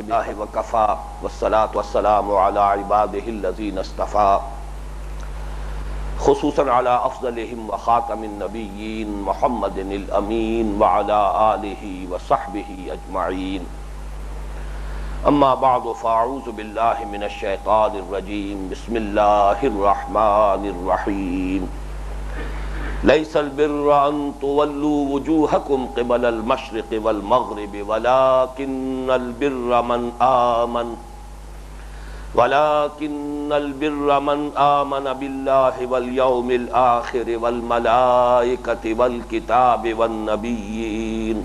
بالله وكفى والصلاة والسلام على عباده الذين اصطفى خصوصا على أفضلهم وخاتم النبيين محمد الأمين وعلى آله وصحبه أجمعين. أما بعد فأعوذ بالله من الشيطان الرجيم. بسم الله الرحمن الرحيم. ليس البر أن تولوا وجوهكم قبل المشرق والمغرب ولكن البر من آمن بالله واليوم الآخر والملائكة والكتاب والنبيين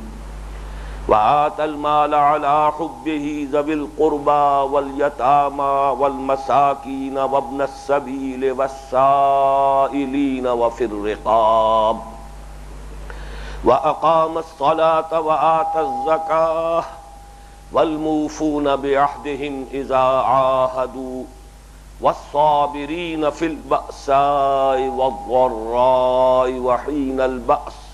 وآتى المال على حبه ذوي القربى واليتامى والمساكين وابن السبيل والسائلين وفي الرقاب وأقام الصلاة وآتى الزكاة والموفون بعهدهم إذا عاهدوا والصابرين في البأساء والضراء وحين البأس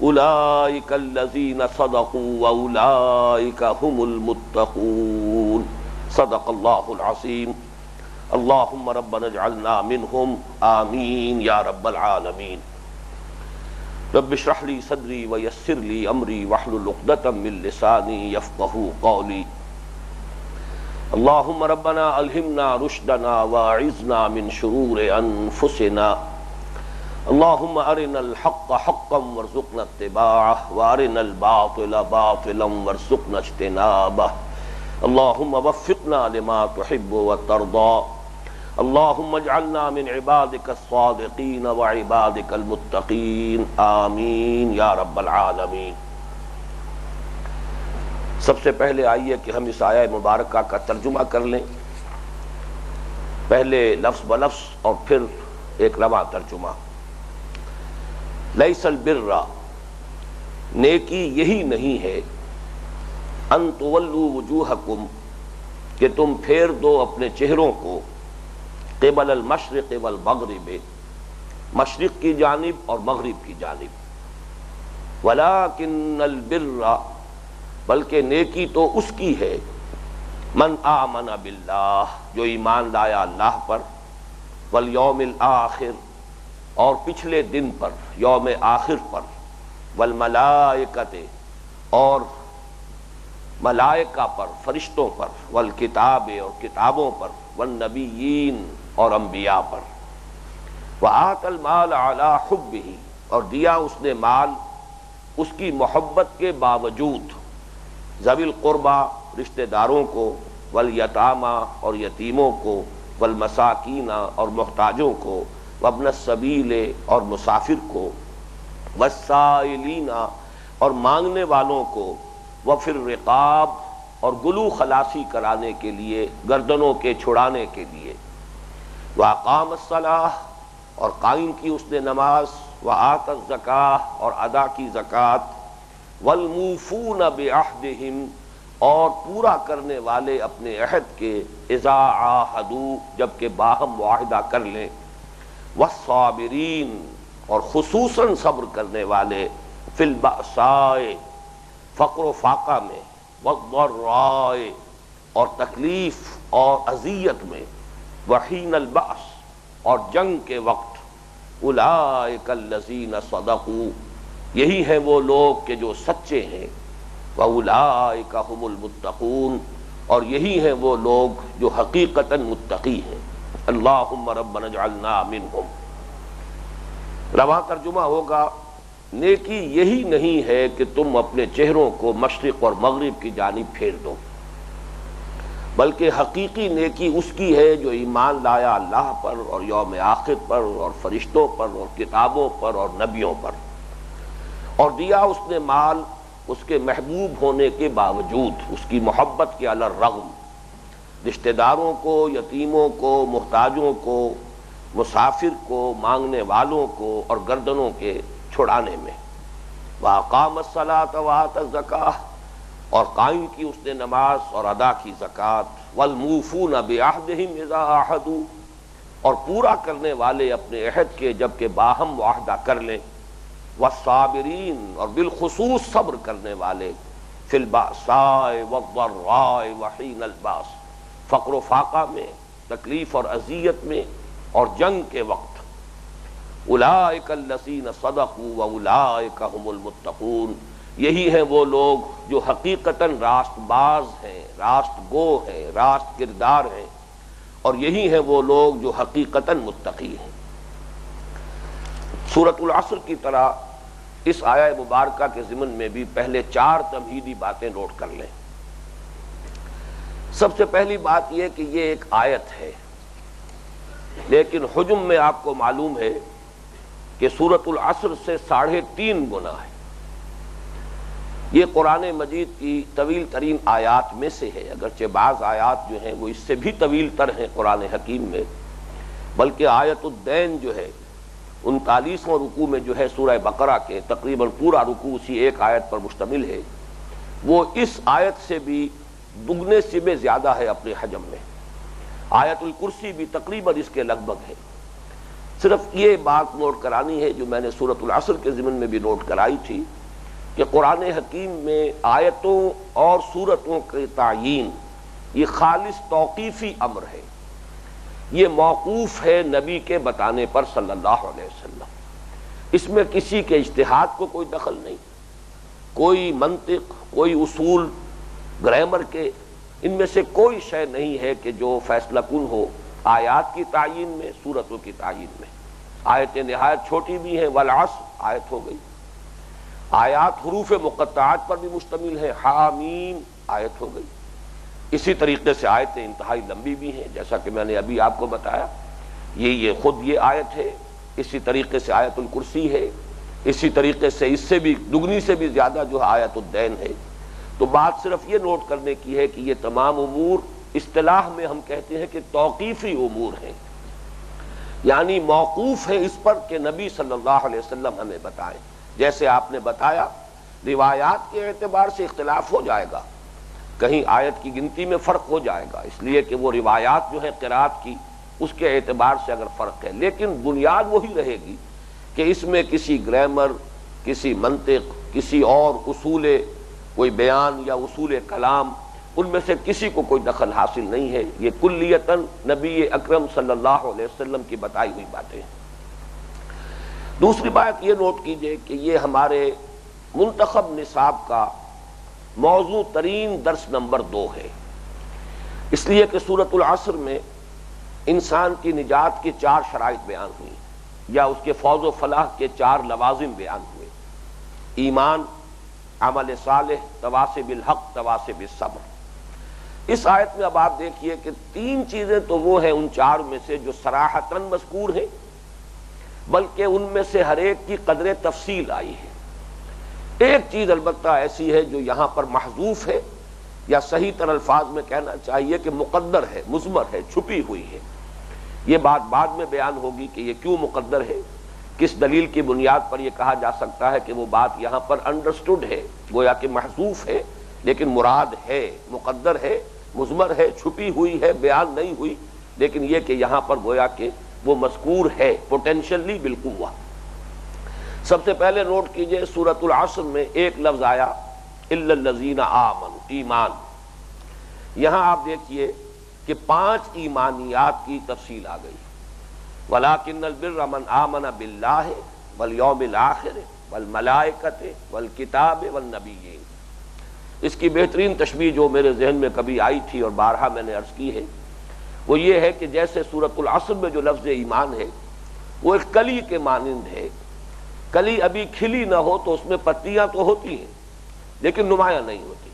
أولئك الذين صدقوا وأولئك هم المتقون. صدق الله العظيم. اللهم ربنا اجعلنا منهم آمين يا رب العالمين. رب اشرح لي صدري ويسر لي أمري واحلل عقدة من لساني يفقهوا قولي. اللهم ربنا ألهمنا رشدنا واعذنا من شرور أنفسنا. اللهم أرنا الحق حقا وارزقنا اتباعه وأرنا الباطل باطلا وارزقنا اجتنابه. اللهم وفقنا لما تحب وترضى. اللهم اجعلنا من عبادك الصادقين وعبادك المتقين. آمین یا رب العالمین. سب سے پہلے آئیے کہ ہم اس آیہ مبارکہ کا ترجمہ کر لیں، پہلے لفظ بلفظ اور پھر ایک رواں ترجمہ. لیس البر، نیکی یہی نہیں ہے، ان تولوا وجوہکم، کہ تم پھیر دو اپنے چہروں کو، قبل المشرق والمغرب، مشرق کی جانب اور مغرب کی جانب. ولکن البر، بلکہ نیکی تو اس کی ہے، من آمن باللہ، جو ایمان لایا اللہ پر، والیوم الآخر، اور پچھلے دن پر، یوم آخر پر، والملائکۃ، اور ملائکہ پر، فرشتوں پر، والکتاب، اور کتابوں پر، والنبیین، اور انبیاء پر. وآتى المال على حبہ، اور دیا اس نے مال اس کی محبت کے باوجود، ذوی القربى، رشتہ داروں کو، والیتامى، اور یتیموں کو، والمساکین، اور محتاجوں کو، وابن السبیل، اور مسافر کو، والسائلین، اور مانگنے والوں کو، وفی الرقاب، اور گلو خلاصی کرانے کے لیے، گردنوں کے چھڑانے کے لیے. واقام الصلاۃ، اور قائم کی اس نے نماز، وآت الزکاۃ، اور ادا کی زکوٰۃ، والموفون بعہدہم، اور پورا کرنے والے اپنے عہد کے، اذا عاہدوا، جبکہ باہم معاہدہ کر لیں، والصابرین، اور خصوصاً صبر کرنے والے، فی البأساء، فقر و فاقہ میں، والضراء، اور تکلیف اور اذیت میں، وحین البأس، اور جنگ کے وقت. اولئک الذین صدقوا، یہی ہیں وہ لوگ کہ جو سچے ہیں، واولئک هم المتقون، اور یہی ہیں وہ لوگ جو حقیقتاً متقی ہیں. اللہم ربنا اجعلنا منہم. رواں ترجمہ ہوگا، نیکی یہی نہیں ہے کہ تم اپنے چہروں کو مشرق اور مغرب کی جانب پھیر دو، بلکہ حقیقی نیکی اس کی ہے جو ایمان لایا اللہ پر اور یوم آخر پر اور فرشتوں پر اور کتابوں پر اور نبیوں پر، اور دیا اس نے مال اس کے محبوب ہونے کے باوجود، اس کی محبت کے علی الرغم، رشتہ داروں کو، یتیموں کو، محتاجوں کو، مسافر کو، مانگنے والوں کو، اور گردنوں کے چھڑانے میں. وَأَقَامَ الصَّلَاةَ وَآتَى الزَّكَاةَ، اور قائم کی اس نے نماز اور ادا کی زکوٰۃ. وَالْمُوفُونَ بِعَهْدِهِمْ إِذَا عَاهَدُوا، اور پورا کرنے والے اپنے عہد کے جبکہ باہم معاہدہ کر لیں. والصابرین، اور بالخصوص صبر کرنے والے. فی البأساء والضراء وحین الباس، فقر و فاقہ میں، تکلیف اور اذیت میں اور جنگ کے وقت۔ اولئک الذین صدقوا واولئک هم المتقون، یہی ہیں وہ لوگ جو حقیقتاً راست باز ہیں، راست گو ہیں، راست کردار ہیں، اور یہی ہیں وہ لوگ جو حقیقتاً متقی ہیں۔ سورۃ العصر کی طرح اس آیہ مبارکہ کے ضمن میں بھی پہلے 4 تمہیدی باتیں نوٹ کر لیں۔ سب سے پہلی بات یہ کہ یہ ایک آیت ہے، لیکن حجم میں آپ کو معلوم ہے کہ سورۃ العصر سے 3.5 گنا ہے۔ یہ قرآن مجید کی طویل ترین آیات میں سے ہے، اگرچہ بعض آیات جو ہیں وہ اس سے بھی طویل تر ہیں قرآن حکیم میں، بلکہ آیت الدین جو ہے 39واں رکوع میں جو ہے سورہ بقرہ کے تقریباً پورا رکوع اسی ایک آیت پر مشتمل ہے، وہ اس آیت سے بھی دگنے سے بھی زیادہ ہے اپنے حجم میں۔ آیت الکرسی بھی تقریباً اس کے لگ بھگ ہے۔ صرف یہ بات نوٹ کرانی ہے جو میں نے سورۃ العصر کے ضمن میں بھی نوٹ کرائی تھی کہ قرآن حکیم میں آیتوں اور سورتوں کے تعیین یہ خالص توقیفی امر ہے، یہ موقوف ہے نبی کے بتانے پر صلی اللہ علیہ وسلم۔ اس میں کسی کے اجتہاد کو کوئی دخل نہیں، کوئی منطق، کوئی اصول، گرامر کے ان میں سے کوئی شے نہیں ہے کہ جو فیصلہ کن ہو آیات کی تعیین میں، سورتوں کی تعیین میں۔ آیتیں نہایت چھوٹی بھی ہیں، والعصر آیت ہو گئی، آیات حروف مقطعات پر بھی مشتمل ہے، حامیم آیت ہو گئی، اسی طریقے سے آیتیں انتہائی لمبی بھی ہیں جیسا کہ میں نے ابھی آپ کو بتایا، یہ خود یہ آیت ہے، اسی طریقے سے آیت الکرسی ہے، اسی طریقے سے اس سے بھی دگنی سے بھی زیادہ جو ہے آیت الدین ہے۔ تو بات صرف یہ نوٹ کرنے کی ہے کہ یہ تمام امور اصطلاح میں ہم کہتے ہیں کہ توقیفی امور ہیں، یعنی موقوف ہے اس پر کہ نبی صلی اللہ علیہ وسلم ہمیں بتائیں۔ جیسے آپ نے بتایا روایات کے اعتبار سے اختلاف ہو جائے گا، کہیں آیت کی گنتی میں فرق ہو جائے گا، اس لیے کہ وہ روایات جو ہے قرات کی اس کے اعتبار سے اگر فرق ہے، لیکن بنیاد وہی رہے گی کہ اس میں کسی گرامر، کسی منطق، کسی اور اصول کوئی بیان یا اصول کلام ان میں سے کسی کو کوئی دخل حاصل نہیں ہے، یہ کلیتاً نبی اکرم صلی اللہ علیہ وسلم کی بتائی ہوئی باتیں ہیں۔ دوسری بات یہ نوٹ کیجئے کہ یہ ہمارے منتخب نصاب کا موضوع ترین درس نمبر 2 ہے، اس لیے کہ سورۃ العصر میں انسان کی نجات کی 4 شرائط بیان ہوئی، یا اس کے فوز و فلاح کے 4 لوازم بیان ہوئے: ایمان، عمل صالح، تواصی بالحق، تواصی بالصبر۔ اس آیت میں اب آپ دیکھیے کہ 3 چیزیں تو وہ ہیں ان 4 میں سے جو صراحتاً مذکور ہیں، بلکہ ان میں سے ہر ایک کی قدر تفصیل آئی ہے۔ ایک چیز البتہ ایسی ہے جو یہاں پر محذوف ہے، یا صحیح تر الفاظ میں کہنا چاہیے کہ مقدر ہے، مضمر ہے، چھپی ہوئی ہے۔ یہ بات بعد میں بیان ہوگی کہ یہ کیوں مقدر ہے، کس دلیل کی بنیاد پر یہ کہا جا سکتا ہے کہ وہ بات یہاں پر انڈرسٹوڈ ہے، گویا کہ محذوف ہے، لیکن مراد ہے، مقدر ہے، مضمر ہے، چھپی ہوئی ہے، بیان نہیں ہوئی، لیکن یہ کہ یہاں پر گویا کہ وہ مذکور ہے پوٹینشلی بالقوہ۔ سب سے پہلے نوٹ کیجئے سورۃ العصر میں ایک لفظ آیا الا الذین آمنوا، ایمان۔ یہاں آپ دیکھیے کہ 5 ایمانیات کی تفصیل آ گئی، وَلَٰكِنَّ الْبِرَّ مَنْ آمَنَ بِاللَّهِ وَالْيَوْمِ الْآخِرِ وَالْمَلَائِكَةِ وَالْكِتَابِ وَالنَّبِيِّينَ۔ اس کی بہترین تشبیہ جو میرے ذہن میں کبھی آئی تھی اور بارہا میں نے عرض کی ہے، وہ یہ ہے کہ جیسے سورۃ العصر میں جو لفظ ایمان ہے وہ ایک کلی کے مانند ہے۔ کلی ابھی کھلی نہ ہو تو اس میں پتیاں تو ہوتی ہیں لیکن نمایاں نہیں ہوتی،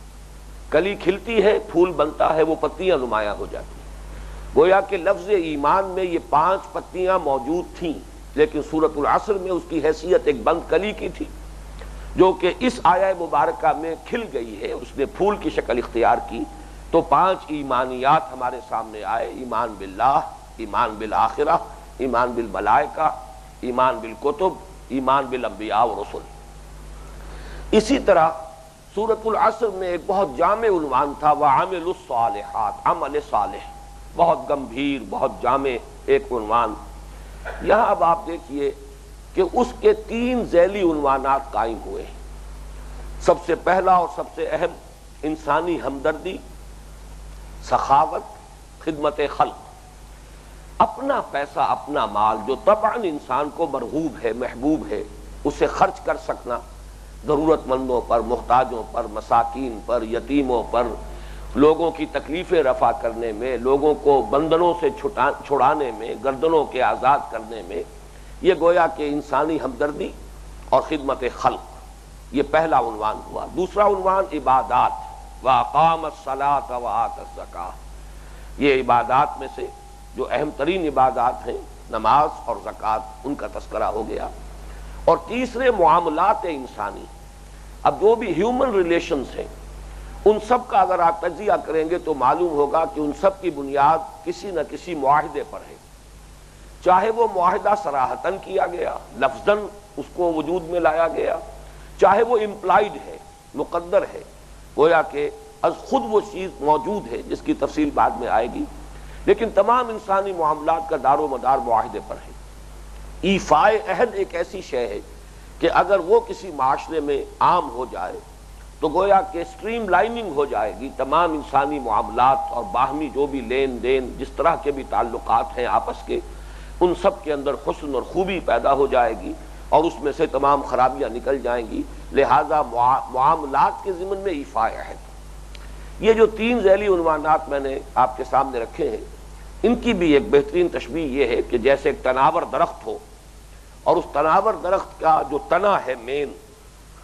کلی کھلتی ہے، پھول بنتا ہے، وہ پتیاں نمایاں ہو جاتی ہیں۔ گویا کہ لفظ ایمان میں یہ 5 پتیاں موجود تھیں، لیکن سورۃ العصر میں اس کی حیثیت ایک بند کلی کی تھی، جو کہ اس آیہ مبارکہ میں کھل گئی ہے، اس نے پھول کی شکل اختیار کی۔ تو 5 ایمانیات ہمارے سامنے آئے: ایمان باللہ، ایمان بالآخرہ، ایمان بالملائکہ، ایمان بالکتب، ایمان بالانبیاء و رسل۔ اسی طرح سورۃ العصر میں ایک بہت جامع عنوان تھا وَعَمِلُوا الصَّالِحَاتِ، عمل صالح، بہت گمبھیر، بہت جامع ایک عنوان۔ یہاں اب آپ دیکھیے کہ اس کے 3 ذیلی عنوانات قائم ہوئے۔ سب سے پہلا اور سب سے اہم انسانی ہمدردی، سخاوت، خدمت خلق. اپنا پیسہ اپنا مال جو طبعاً انسان کو مرغوب ہے محبوب ہے اسے خرچ کر سکنا، ضرورت مندوں پر، محتاجوں پر، مساکین پر، یتیموں پر، لوگوں کی تکلیفیں رفع کرنے میں، لوگوں کو بندنوں سے چھڑانے میں، گردنوں کے آزاد کرنے میں، یہ گویا کہ انسانی ہمدردی اور خدمت خلق، یہ پہلا عنوان ہوا. دوسرا عنوان عبادات، وَأَقَامَ الصَّلَاةَ وَآتَى الزَّكَاةَ. یہ عبادات میں سے جو اہم ترین عبادات ہیں نماز اور زکوٰۃ، ان کا تذکرہ ہو گیا. اور تیسرے معاملات انسانی. اب جو بھی ہیومن ریلیشنز ہیں ان سب کا اگر آپ تجزیہ کریں گے تو معلوم ہوگا کہ ان سب کی بنیاد کسی نہ کسی معاہدے پر ہے، چاہے وہ معاہدہ صراحتاً کیا گیا، لفظاً اس کو وجود میں لایا گیا، چاہے وہ امپلائڈ ہے، مقدر ہے، گویا کہ از خود وہ چیز موجود ہے جس کی تفصیل بعد میں آئے گی، لیکن تمام انسانی معاملات کا دار و مدار معاہدے پر ہے. ایفائے عہد ایک ایسی شے ہے کہ اگر وہ کسی معاشرے میں عام ہو جائے تو گویا کہ اسٹریم لائننگ ہو جائے گی تمام انسانی معاملات اور باہمی جو بھی لین دین جس طرح کے بھی تعلقات ہیں آپس کے، ان سب کے اندر حسن اور خوبی پیدا ہو جائے گی اور اس میں سے تمام خرابیاں نکل جائیں گی. لہذا معاملات کے ضمن میں ایفائے عہد. یہ جو تین ذیلی عنوانات میں نے آپ کے سامنے رکھے ہیں ان کی بھی ایک بہترین تشبیہ یہ ہے کہ جیسے ایک تناور درخت ہو اور اس تناور درخت کا جو تنا ہے مین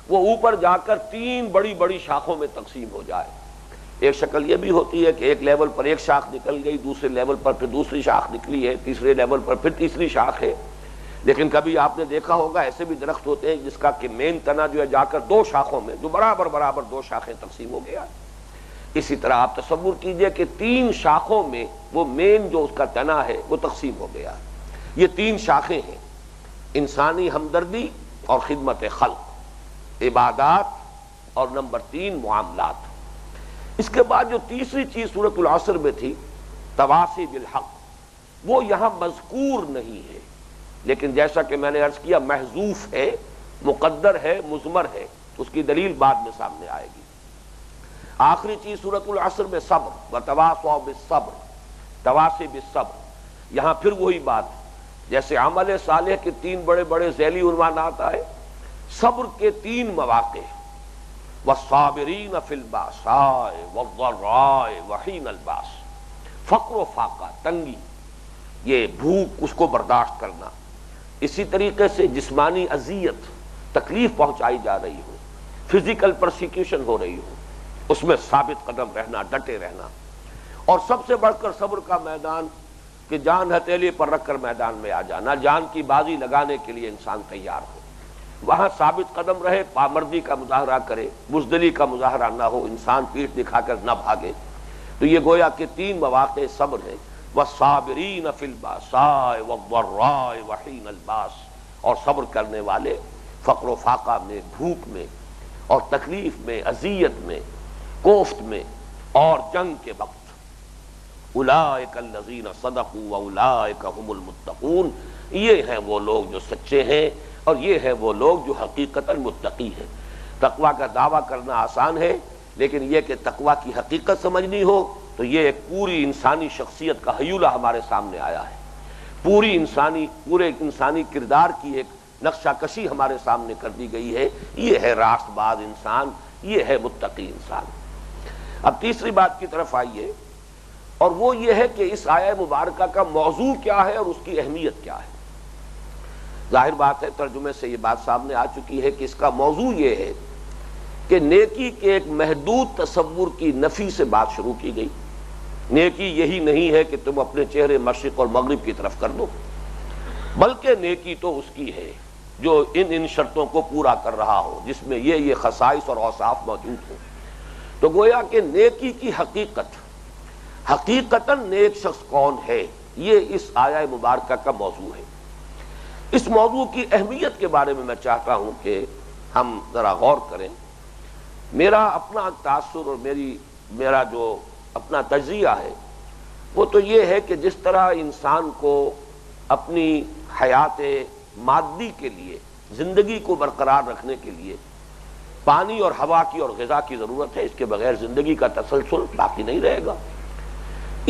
وہ اوپر جا کر تین بڑی بڑی شاخوں میں تقسیم ہو جائے. ایک شکل یہ بھی ہوتی ہے کہ ایک لیول پر ایک شاخ نکل گئی، دوسرے لیول پر پھر دوسری شاخ نکلی ہے، تیسرے لیول پر پھر تیسری شاخ ہے. لیکن کبھی آپ نے دیکھا ہوگا ایسے بھی درخت ہوتے ہیں جس کا کہ مین تنا جو ہے جا کر دو شاخوں میں جو برابر برابر دو شاخیں تقسیم ہو گیا. اسی طرح آپ تصور کیجئے کہ تین شاخوں میں وہ مین جو اس کا تنا ہے وہ تقسیم ہو گیا. یہ تین شاخیں ہیں، انسانی ہمدردی اور خدمت خلق، عبادات اور نمبر 3 معاملات. اس کے بعد جو تیسری چیز سورۃ العصر میں تھی تواصی بالحق، وہ یہاں مذکور نہیں ہے، لیکن جیسا کہ میں نے عرض کیا محذوف ہے، مقدر ہے، مضمر ہے. اس کی دلیل بعد میں سامنے آئے گی. آخری چیز سورۃ العصر میں صبر، وتواصوا بالصبر، تواصی بالصبر. یہاں پھر وہی بات جیسے عمل صالح کے 3 بڑے بڑے ذیلی عنوانات آئے، صبر کے 3 مواقع، والصابرین فی الباساء والضراء وحین الباس. فقر و فاقہ، تنگی، یہ بھوک، اس کو برداشت کرنا. اسی طریقے سے جسمانی اذیت، تکلیف پہنچائی جا رہی ہو، فزیکل پرسیکیوشن ہو رہی ہو، اس میں ثابت قدم رہنا، ڈٹے رہنا. اور سب سے بڑھ کر صبر کا میدان کہ جان ہتھیلی پر رکھ کر میدان میں آ جانا، جان کی بازی لگانے کے لیے انسان تیار ہو، وہاں ثابت قدم رہے، پامردی کا مظاہرہ کرے، بزدلی کا مظاہرہ نہ ہو، انسان پیٹھ دکھا کر نہ بھاگے. تو یہ گویا کہ 3 مواقع صبر ہے، والصابرین فی الباساء والضراء وحین الباس. اور صبر کرنے والے فقر و فاقہ میں، بھوک میں اور تکلیف میں، اذیت میں، کوفت میں اور جنگ کے وقت. اولئک الذین صدقوا واولئک هم المتقون. یہ ہیں وہ لوگ جو سچے ہیں اور یہ ہیں وہ لوگ جو حقیقتاً متقی ہیں. تقویٰ کا دعویٰ کرنا آسان ہے، لیکن یہ کہ تقویٰ کی حقیقت سمجھنی ہو تو یہ ایک پوری انسانی شخصیت کا حیولہ ہمارے سامنے آیا ہے. پورے انسانی کردار کی ایک نقشہ کشی ہمارے سامنے کر دی گئی ہے. یہ ہے راست باز انسان، یہ ہے متقی انسان. اب تیسری بات کی طرف آئیے، اور وہ یہ ہے کہ اس آیہ مبارکہ کا موضوع کیا ہے اور اس کی اہمیت کیا ہے. ظاہر بات ہے ترجمے سے یہ بات سامنے آ چکی ہے کہ اس کا موضوع یہ ہے کہ نیکی کے ایک محدود تصور کی نفی سے بات شروع کی گئی. نیکی یہی نہیں ہے کہ تم اپنے چہرے مشرق اور مغرب کی طرف کر دو، بلکہ نیکی تو اس کی ہے جو ان شرطوں کو پورا کر رہا ہو، جس میں یہ خصائص اور اوصاف موجود ہوں. تو گویا کہ نیکی کی حقیقتاً نیک شخص کون ہے، یہ اس آیہ مبارکہ کا موضوع ہے. اس موضوع کی اہمیت کے بارے میں میں چاہتا ہوں کہ ہم ذرا غور کریں. میرا اپنا تاثر اور میرا جو اپنا تجزیہ ہے وہ تو یہ ہے کہ جس طرح انسان کو اپنی حیات مادی کے لیے، زندگی کو برقرار رکھنے کے لیے پانی اور ہوا کی اور غذا کی ضرورت ہے، اس کے بغیر زندگی کا تسلسل باقی نہیں رہے گا۔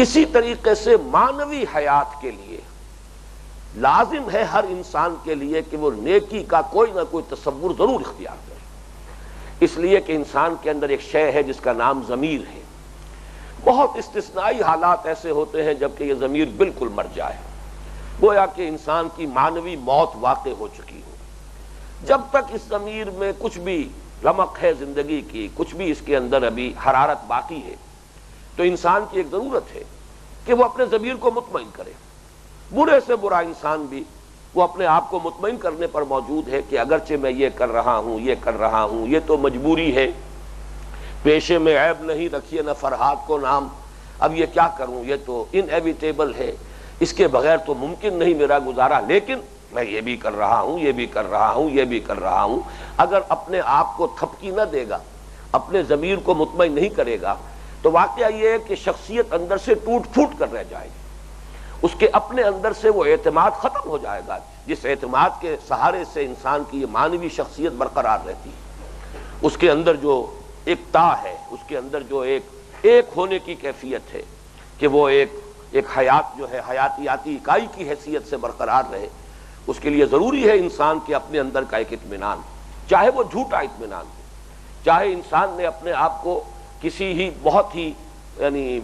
اسی طریقے سے معنوی حیات کے لیے لازم ہے ہر انسان کے لیے کہ وہ نیکی کا کوئی نہ کوئی تصور ضرور اختیار کرے، اس لیے کہ انسان کے اندر ایک شے ہے جس کا نام ضمیر ہے۔ بہت استثنائی حالات ایسے ہوتے ہیں جبکہ یہ ضمیر بالکل مر جائے، گویا کہ انسان کی معنوی موت واقع ہو چکی ہو۔ جب تک اس ضمیر میں کچھ بھی رمق ہے زندگی کی، کچھ بھی اس کے اندر ابھی حرارت باقی ہے، تو انسان کی ایک ضرورت ہے کہ وہ اپنے ضمیر کو مطمئن کرے۔ برے سے برا انسان بھی وہ اپنے آپ کو مطمئن کرنے پر موجود ہے کہ اگرچہ میں یہ کر رہا ہوں، یہ کر رہا ہوں، یہ تو مجبوری ہے، پیشے میں عیب نہیں رکھیے نہ فرہاد کو نام، اب یہ کیا کروں، یہ تو انایویٹیبل ہے، اس کے بغیر تو ممکن نہیں میرا گزارا، لیکن میں یہ بھی کر رہا ہوں، یہ بھی کر رہا ہوں، یہ بھی کر رہا ہوں۔ اگر اپنے آپ کو تھپکی نہ دے گا، اپنے ضمیر کو مطمئن نہیں کرے گا، تو واقعہ یہ ہے کہ شخصیت اندر سے ٹوٹ پھوٹ کر رہ جائے گی، اس کے اپنے اندر سے وہ اعتماد ختم ہو جائے گا، جس اعتماد کے سہارے سے انسان کی یہ معنوی شخصیت برقرار رہتی ہے۔ اس کے اندر جو ایک تا ہے، اس کے اندر جو ایک ہونے کی کیفیت ہے کہ وہ ایک حیات جو ہے حیاتیاتی اکائی کی حیثیت سے برقرار رہے، اس کے لیے ضروری ہے انسان کے اپنے اندر کا ایک اطمینان، چاہے وہ جھوٹا اطمینان ہو، چاہے انسان نے اپنے آپ کو کسی ہی بہت ہی یعنی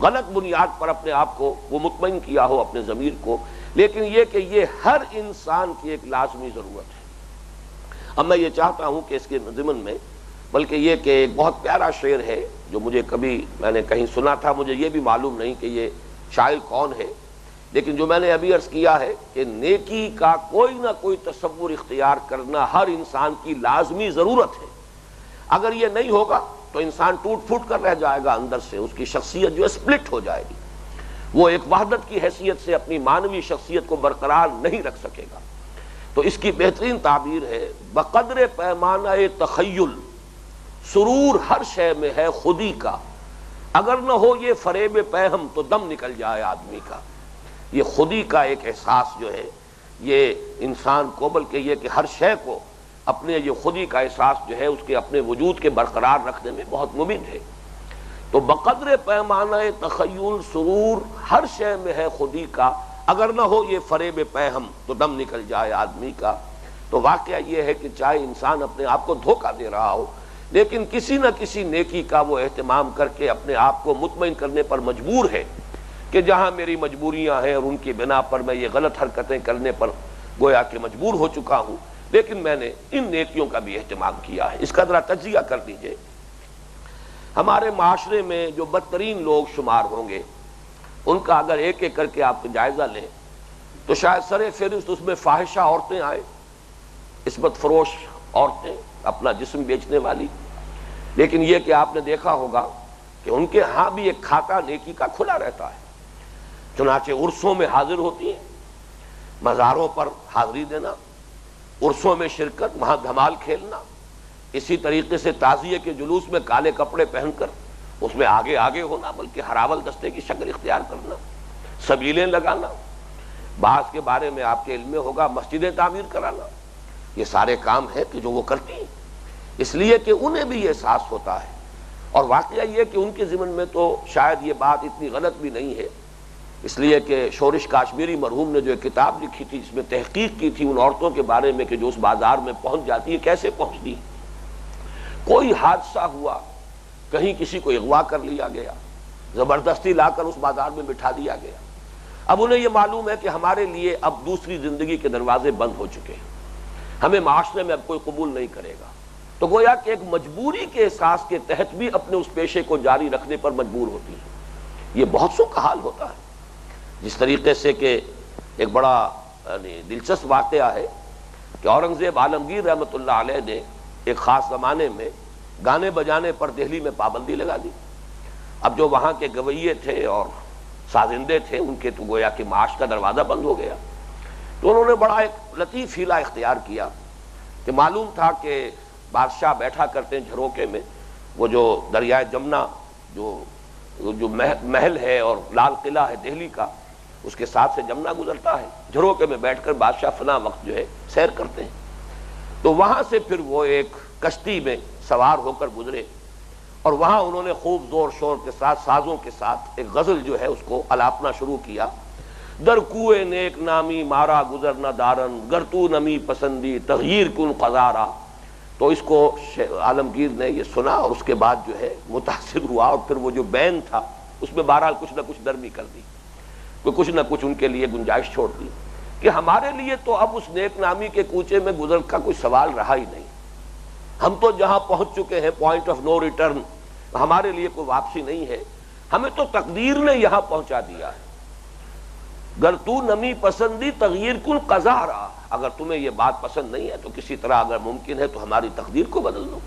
غلط بنیاد پر اپنے آپ کو وہ مطمئن کیا ہو اپنے ضمیر کو، لیکن یہ کہ یہ ہر انسان کی ایک لازمی ضرورت ہے۔ اب میں یہ چاہتا ہوں کہ اس کے ضمن میں بلکہ یہ کہ ایک بہت پیارا شعر ہے جو مجھے کبھی میں نے کہیں سنا تھا، مجھے یہ بھی معلوم نہیں کہ یہ شاعر کون ہے، لیکن جو میں نے ابھی عرض کیا ہے کہ نیکی کا کوئی نہ کوئی تصور اختیار کرنا ہر انسان کی لازمی ضرورت ہے۔ اگر یہ نہیں ہوگا تو انسان ٹوٹ پھوٹ کر رہ جائے گا، اندر سے اس کی شخصیت جو سپلٹ ہو جائے گی، وہ ایک وحدت کی حیثیت سے اپنی معنوی شخصیت کو برقرار نہیں رکھ سکے گا۔ تو اس کی بہترین تعبیر ہے بقدر پیمانہ تخیل سرور ہر شے میں ہے خودی کا، اگر نہ ہو یہ فریب پیہم تو دم نکل جائے آدمی کا۔ یہ خودی کا ایک احساس جو ہے یہ انسان کو، بلکہ یہ کہ ہر شے کو اپنے یہ خودی کا احساس جو ہے اس کے اپنے وجود کے برقرار رکھنے میں بہت مفید ہے۔ تو بقدر پیمانہ تخیل سرور ہر شے میں ہے خودی کا، اگر نہ ہو یہ فریب پیہم تو دم نکل جائے آدمی کا۔ تو واقعہ یہ ہے کہ چاہے انسان اپنے آپ کو دھوکہ دے رہا ہو، لیکن کسی نہ کسی نیکی کا وہ اہتمام کر کے اپنے آپ کو مطمئن کرنے پر مجبور ہے کہ جہاں میری مجبوریاں ہیں اور ان کی بنا پر میں یہ غلط حرکتیں کرنے پر گویا کہ مجبور ہو چکا ہوں، لیکن میں نے ان نیکیوں کا بھی اہتمام کیا ہے۔ اس کا ذرا تجزیہ کر دیجئے۔ ہمارے معاشرے میں جو بدترین لوگ شمار ہوں گے ان کا اگر ایک ایک کر کے آپ جائزہ لیں تو شاید سر فہرست اس میں فاحشہ عورتیں آئیں، عصمت فروش عورتیں، اپنا جسم بیچنے والی۔ لیکن یہ کہ آپ نے دیکھا ہوگا کہ ان کے ہاں بھی ایک کھاتا نیکی کا کھلا رہتا ہے، چنانچہ عرسوں میں حاضر ہوتی ہیں، مزاروں پر حاضری دینا، عرسوں میں شرکت، وہاں دھمال کھیلنا، اسی طریقے سے تعزیے کے جلوس میں کالے کپڑے پہن کر اس میں آگے آگے ہونا، بلکہ ہراول دستے کی شکل اختیار کرنا، سبیلیں لگانا، بعض کے بارے میں آپ کے علم میں ہوگا مسجدیں تعمیر کرانا، یہ سارے کام ہیں کہ جو وہ کرتی ہیں، اس لیے کہ انہیں بھی یہ احساس ہوتا ہے۔ اور واقعہ یہ کہ ان کے ذمن میں تو شاید یہ بات اتنی غلط بھی نہیں ہے، اس لیے کہ شورش کاشمیری مرحوم نے جو ایک کتاب لکھی تھی جس میں تحقیق کی تھی ان عورتوں کے بارے میں کہ جو اس بازار میں پہنچ جاتی ہیں کیسے پہنچتی ہیں۔ کوئی حادثہ ہوا، کہیں کسی کو اغوا کر لیا گیا، زبردستی لا کر اس بازار میں بٹھا دیا گیا، اب انہیں یہ معلوم ہے کہ ہمارے لیے اب دوسری زندگی کے دروازے بند ہو چکے ہیں، ہمیں معاشرے میں اب کوئی قبول نہیں کرے گا، تو گویا کہ ایک مجبوری کے احساس کے تحت بھی اپنے اس پیشے کو جاری رکھنے پر مجبور ہوتی ہے۔ یہ بہت سو کا حال ہوتا ہے، جس طریقے سے کہ ایک بڑا دلچسپ واقعہ ہے کہ اورنگزیب عالمگیر رحمۃ اللہ علیہ نے ایک خاص زمانے میں گانے بجانے پر دہلی میں پابندی لگا دی۔ اب جو وہاں کے گویے تھے اور سازندے تھے ان کے تو گویا کہ معاش کا دروازہ بند ہو گیا، تو انہوں نے بڑا ایک لطیف ہیلا اختیار کیا کہ معلوم تھا کہ بادشاہ بیٹھا کرتے ہیں جھروکے میں، وہ جو دریائے جمنا جو محل ہے اور لال قلعہ ہے دہلی کا، اس کے ساتھ سے جمنا گزرتا ہے، جھروکے میں بیٹھ کر بادشاہ فنا وقت جو ہے سیر کرتے ہیں۔ تو وہاں سے پھر وہ ایک کشتی میں سوار ہو کر گزرے، اور وہاں انہوں نے خوب زور شور کے ساتھ سازوں کے ساتھ ایک غزل جو ہے اس کو الاپنا شروع کیا۔ در کوئے نیک نامی مارا گزر نہ دارن، گر تو نمی پسندی تغییر کن قضارا۔ تو اس کو عالمگیر نے یہ سنا اور اس کے بعد جو ہے متاثر ہوا، اور پھر وہ جو بین تھا اس میں بہرحال کچھ نہ کچھ نرمی کر دی، کچھ نہ کچھ ان کے لیے گنجائش چھوڑ دی کہ ہمارے لیے تو اب اس نیک نامی کے کوچے میں گزر کا کوئی سوال رہا ہی نہیں، ہم تو جہاں پہنچ چکے ہیں پوائنٹ آف نو ریٹرن، ہمارے لیے کوئی واپسی نہیں ہے، ہمیں تو تقدیر نے یہاں پہنچا دیا ہے۔ گر تو نمی پسندی تغییر کن قضارا، اگر تمہیں یہ بات پسند نہیں ہے تو کسی طرح اگر ممکن ہے تو ہماری تقدیر کو بدل دو۔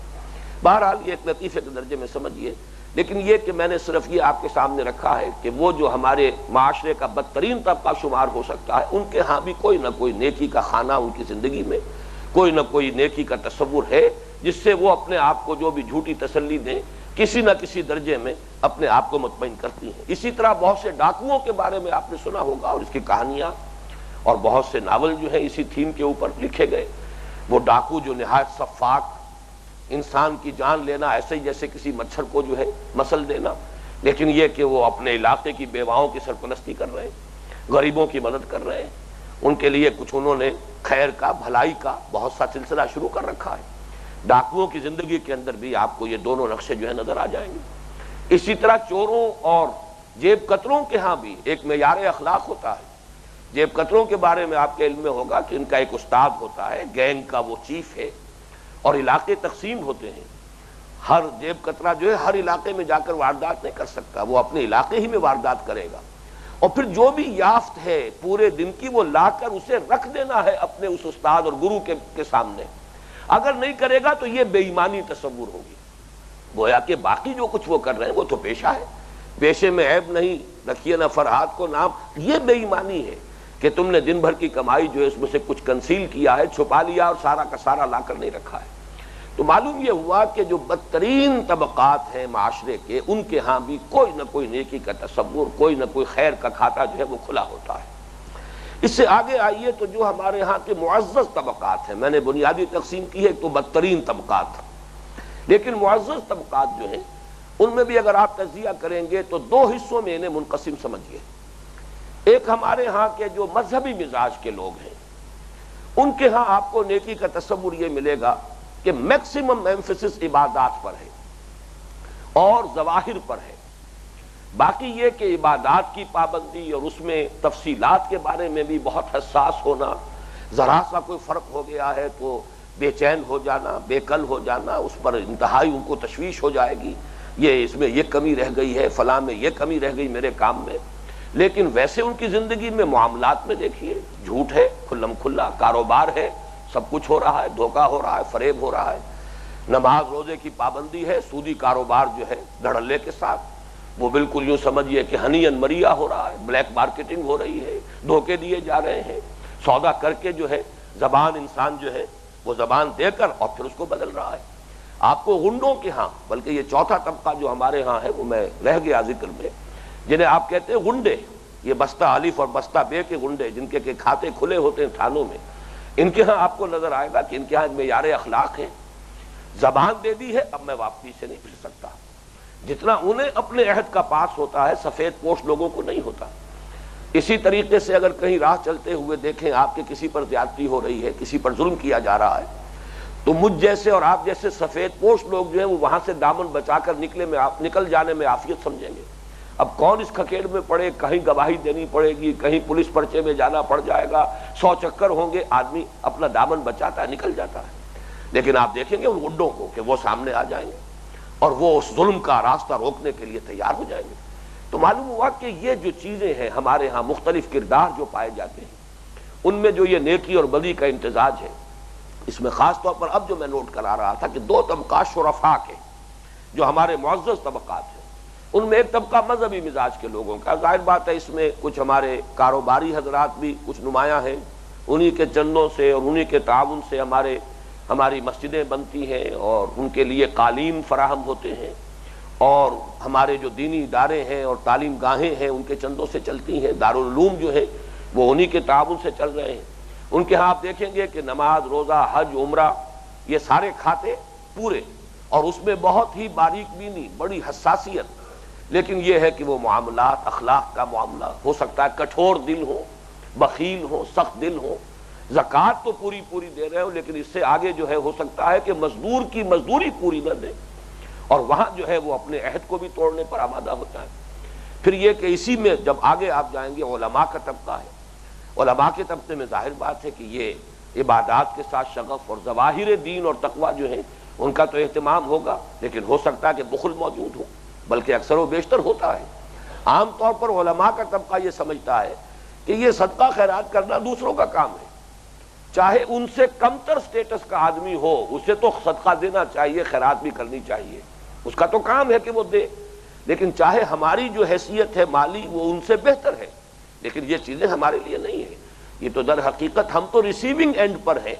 بہرحال یہ ایک لطیفے کے درجے میں سمجھیے، لیکن یہ کہ میں نے صرف یہ آپ کے سامنے رکھا ہے کہ وہ جو ہمارے معاشرے کا بدترین طبقہ شمار ہو سکتا ہے، ان کے ہاں بھی کوئی نہ کوئی نیکی کا خانہ ان کی زندگی میں، کوئی نہ کوئی نیکی کا تصور ہے جس سے وہ اپنے آپ کو جو بھی جھوٹی تسلی دیں کسی نہ کسی درجے میں اپنے آپ کو مطمئن کرتی ہیں۔ اسی طرح بہت سے ڈاکوؤں کے بارے میں آپ نے سنا ہوگا، اور اس کی کہانیاں اور بہت سے ناول جو ہیں اسی تھیم کے اوپر لکھے گئے۔ وہ ڈاکو جو نہایت شفاق، انسان کی جان لینا ایسے ہی جیسے کسی مچھر کو جو ہے مسل دینا، لیکن یہ کہ وہ اپنے علاقے کی بیواؤں کی سرپرستی کر رہے ہیں، غریبوں کی مدد کر رہے ہیں، ان کے لیے کچھ انہوں نے خیر کا، بھلائی کا بہت سا سلسلہ شروع کر رکھا ہے۔ ڈاکوؤں کی زندگی کے اندر بھی آپ کو یہ دونوں نقشے جو ہے نظر آ جائیں گے۔ اسی طرح چوروں اور جیب کتروں کے ہاں بھی ایک معیار اخلاق ہوتا ہے۔ جیب کتروں کے بارے میں آپ کے علم میں ہوگا کہ ان کا ایک استاد ہوتا ہے، گینگ کا وہ چیف ہے، اور علاقے تقسیم ہوتے ہیں۔ ہر جیب کترا جو ہے ہر علاقے میں جا کر واردات نہیں کر سکتا، وہ اپنے علاقے ہی میں واردات کرے گا، اور پھر جو بھی یافت ہے پورے دن کی وہ لا کر اسے رکھ دینا ہے اپنے اس استاد اور گرو کے سامنے۔ اگر نہیں کرے گا تو یہ بے ایمانی تصور ہوگی، گویا کہ باقی جو کچھ وہ کر رہے ہیں وہ تو پیشہ ہے، پیشے میں عیب نہیں، رکھیے نہ فرحات کو نام۔ یہ بے ایمانی ہے کہ تم نے دن بھر کی کمائی جو ہے اس میں سے کچھ کنسیل کیا ہے، چھپا لیا، اور سارا کا سارا لا کر نہیں رکھا ہے۔ تو معلوم یہ ہوا کہ جو بدترین طبقات ہیں معاشرے کے، ان کے ہاں بھی کوئی نہ کوئی نیکی کا تصور، کوئی نہ کوئی خیر کا کھاتا جو ہے وہ کھلا ہوتا ہے۔ اس سے آگے آئیے تو جو ہمارے ہاں کے معزز طبقات ہیں، میں نے بنیادی تقسیم کی ہے تو بدترین طبقات، لیکن معزز طبقات جو ہیں ان میں بھی اگر آپ تجزیہ کریں گے تو دو حصوں میں انہیں منقسم سمجھیے۔ ایک ہمارے ہاں کے جو مذہبی مزاج کے لوگ ہیں، ان کے ہاں آپ کو نیکی کا تصور یہ ملے گا کہ میکسیمم ایمفیسس عبادات پر ہے اور ظواہر پر ہے۔ باقی یہ کہ عبادات کی پابندی اور اس میں تفصیلات کے بارے میں بھی بہت حساس ہونا، ذرا سا کوئی فرق ہو گیا ہے تو بے چین ہو جانا، بے کل ہو جانا، اس پر انتہائی ان کو تشویش ہو جائے گی، یہ اس میں یہ کمی رہ گئی ہے، فلاں میں یہ کمی رہ گئی میرے کام میں۔ لیکن ویسے ان کی زندگی میں معاملات میں دیکھیے، جھوٹ ہے کھلم کھلا، کاروبار ہے، سب کچھ ہو رہا ہے، دھوکہ ہو رہا ہے، فریب ہو رہا ہے، نماز روزے کی پابندی ہے، سودی کاروبار جو ہے دھڑلے کے ساتھ، وہ بالکل یوں سمجھیے کہ ہنی ان مریا ہو رہا ہے، بلیک مارکیٹنگ ہو رہی ہے، دھوکے دیے جا رہے ہیں، سودا کر کے جو ہے زبان انسان جو ہے وہ زبان دے کر اور پھر اس کو بدل رہا ہے۔ آپ کو غنڈوں کے ہاں، بلکہ یہ چوتھا طبقہ جو ہمارے ہاں ہے وہ میں رہ گیا ذکر میں، جنہیں آپ کہتے ہیں غنڈے، یہ بستہ الف اور بستہ بے کے غنڈے، جن کے کھاتے کھلے ہوتے ہیں تھانوں میں، ان کے ہاں آپ کو نظر آئے گا کہ ان کے ہاں معیار اخلاق ہے، زبان دے دی ہے اب میں واپسی سے نہیں پھر سکتا۔ جتنا انہیں اپنے عہد کا پاس ہوتا ہے سفید پوش لوگوں کو نہیں ہوتا۔ اسی طریقے سے اگر کہیں راہ چلتے ہوئے دیکھیں آپ کے کسی پر زیادتی ہو رہی ہے، کسی پر ظلم کیا جا رہا ہے، تو مجھ جیسے اور آپ جیسے سفید پوش لوگ جو ہیں وہ وہاں سے دامن بچا کر نکل جانے میں عافیت سمجھیں گے۔ اب کون اس کھکیڑ میں پڑے، کہیں گواہی دینی پڑے گی، کہیں پولیس پرچے میں جانا پڑ جائے گا، 100 چکر ہوں گے، آدمی اپنا دامن بچاتا ہے، نکل جاتا ہے۔ لیکن آپ دیکھیں گے ان گڈوں کو کہ وہ سامنے آ جائیں گے اور وہ اس ظلم کا راستہ روکنے کے لیے تیار ہو جائیں گے۔ تو معلوم ہوا کہ یہ جو چیزیں ہیں ہمارے ہاں مختلف کردار جو پائے جاتے ہیں، ان میں جو یہ نیکی اور بدی کا امتزاج ہے، اس میں خاص طور پر اب جو میں نوٹ کرا رہا تھا کہ دو طبقات شرفاء کے جو ہمارے معزز طبقات ہیں، ان میں ایک طبقہ مذہبی مزاج کے لوگوں کا، ظاہر بات ہے اس میں کچھ ہمارے کاروباری حضرات بھی کچھ نمایاں ہیں، انہی کے چندوں سے اور انہی کے تعاون سے ہماری مسجدیں بنتی ہیں اور ان کے لیے قالین فراہم ہوتے ہیں، اور ہمارے جو دینی ادارے ہیں اور تعلیم گاہیں ہیں ان کے چندوں سے چلتی ہیں، دارالعلوم جو ہے وہ انہی کے تعاون سے چل رہے ہیں۔ ان کے ہاں آپ دیکھیں گے کہ نماز، روزہ، حج، عمرہ، یہ سارے کھاتے پورے، اور اس میں بہت ہی باریک بینی، بڑی حساسیت، لیکن یہ ہے کہ وہ معاملات اخلاق کا معاملہ ہو سکتا ہے کٹھور دل ہو، بخیل ہو، سخت دل ہو، زکوٰۃ تو پوری پوری دے رہے ہو لیکن اس سے آگے جو ہے ہو سکتا ہے کہ مزدور کی مزدوری پوری نہ دے، اور وہاں جو ہے وہ اپنے عہد کو بھی توڑنے پر آمادہ ہوتا ہے۔ پھر یہ کہ اسی میں جب آگے آپ جائیں گے علماء کا طبقہ ہے، علماء کے طبقے میں ظاہر بات ہے کہ یہ عبادات کے ساتھ شغف اور ظواہر دین اور تقویٰ جو ہے ان کا تو اہتمام ہوگا، لیکن ہو سکتا ہے کہ بخل موجود ہو، بلکہ اکثر و بیشتر ہوتا ہے۔ عام طور پر علماء کا طبقہ یہ سمجھتا ہے کہ یہ صدقہ خیرات کرنا دوسروں کا کام ہے، چاہے ان سے کمتر سٹیٹس کا آدمی ہو اسے تو صدقہ دینا چاہیے، خیرات بھی کرنی چاہیے، اس کا تو کام ہے کہ وہ دے، لیکن چاہے ہماری جو حیثیت ہے مالی وہ ان سے بہتر ہے، لیکن یہ چیزیں ہمارے لیے نہیں ہیں۔ یہ تو در حقیقت ہم تو ریسیونگ اینڈ پر ہیں،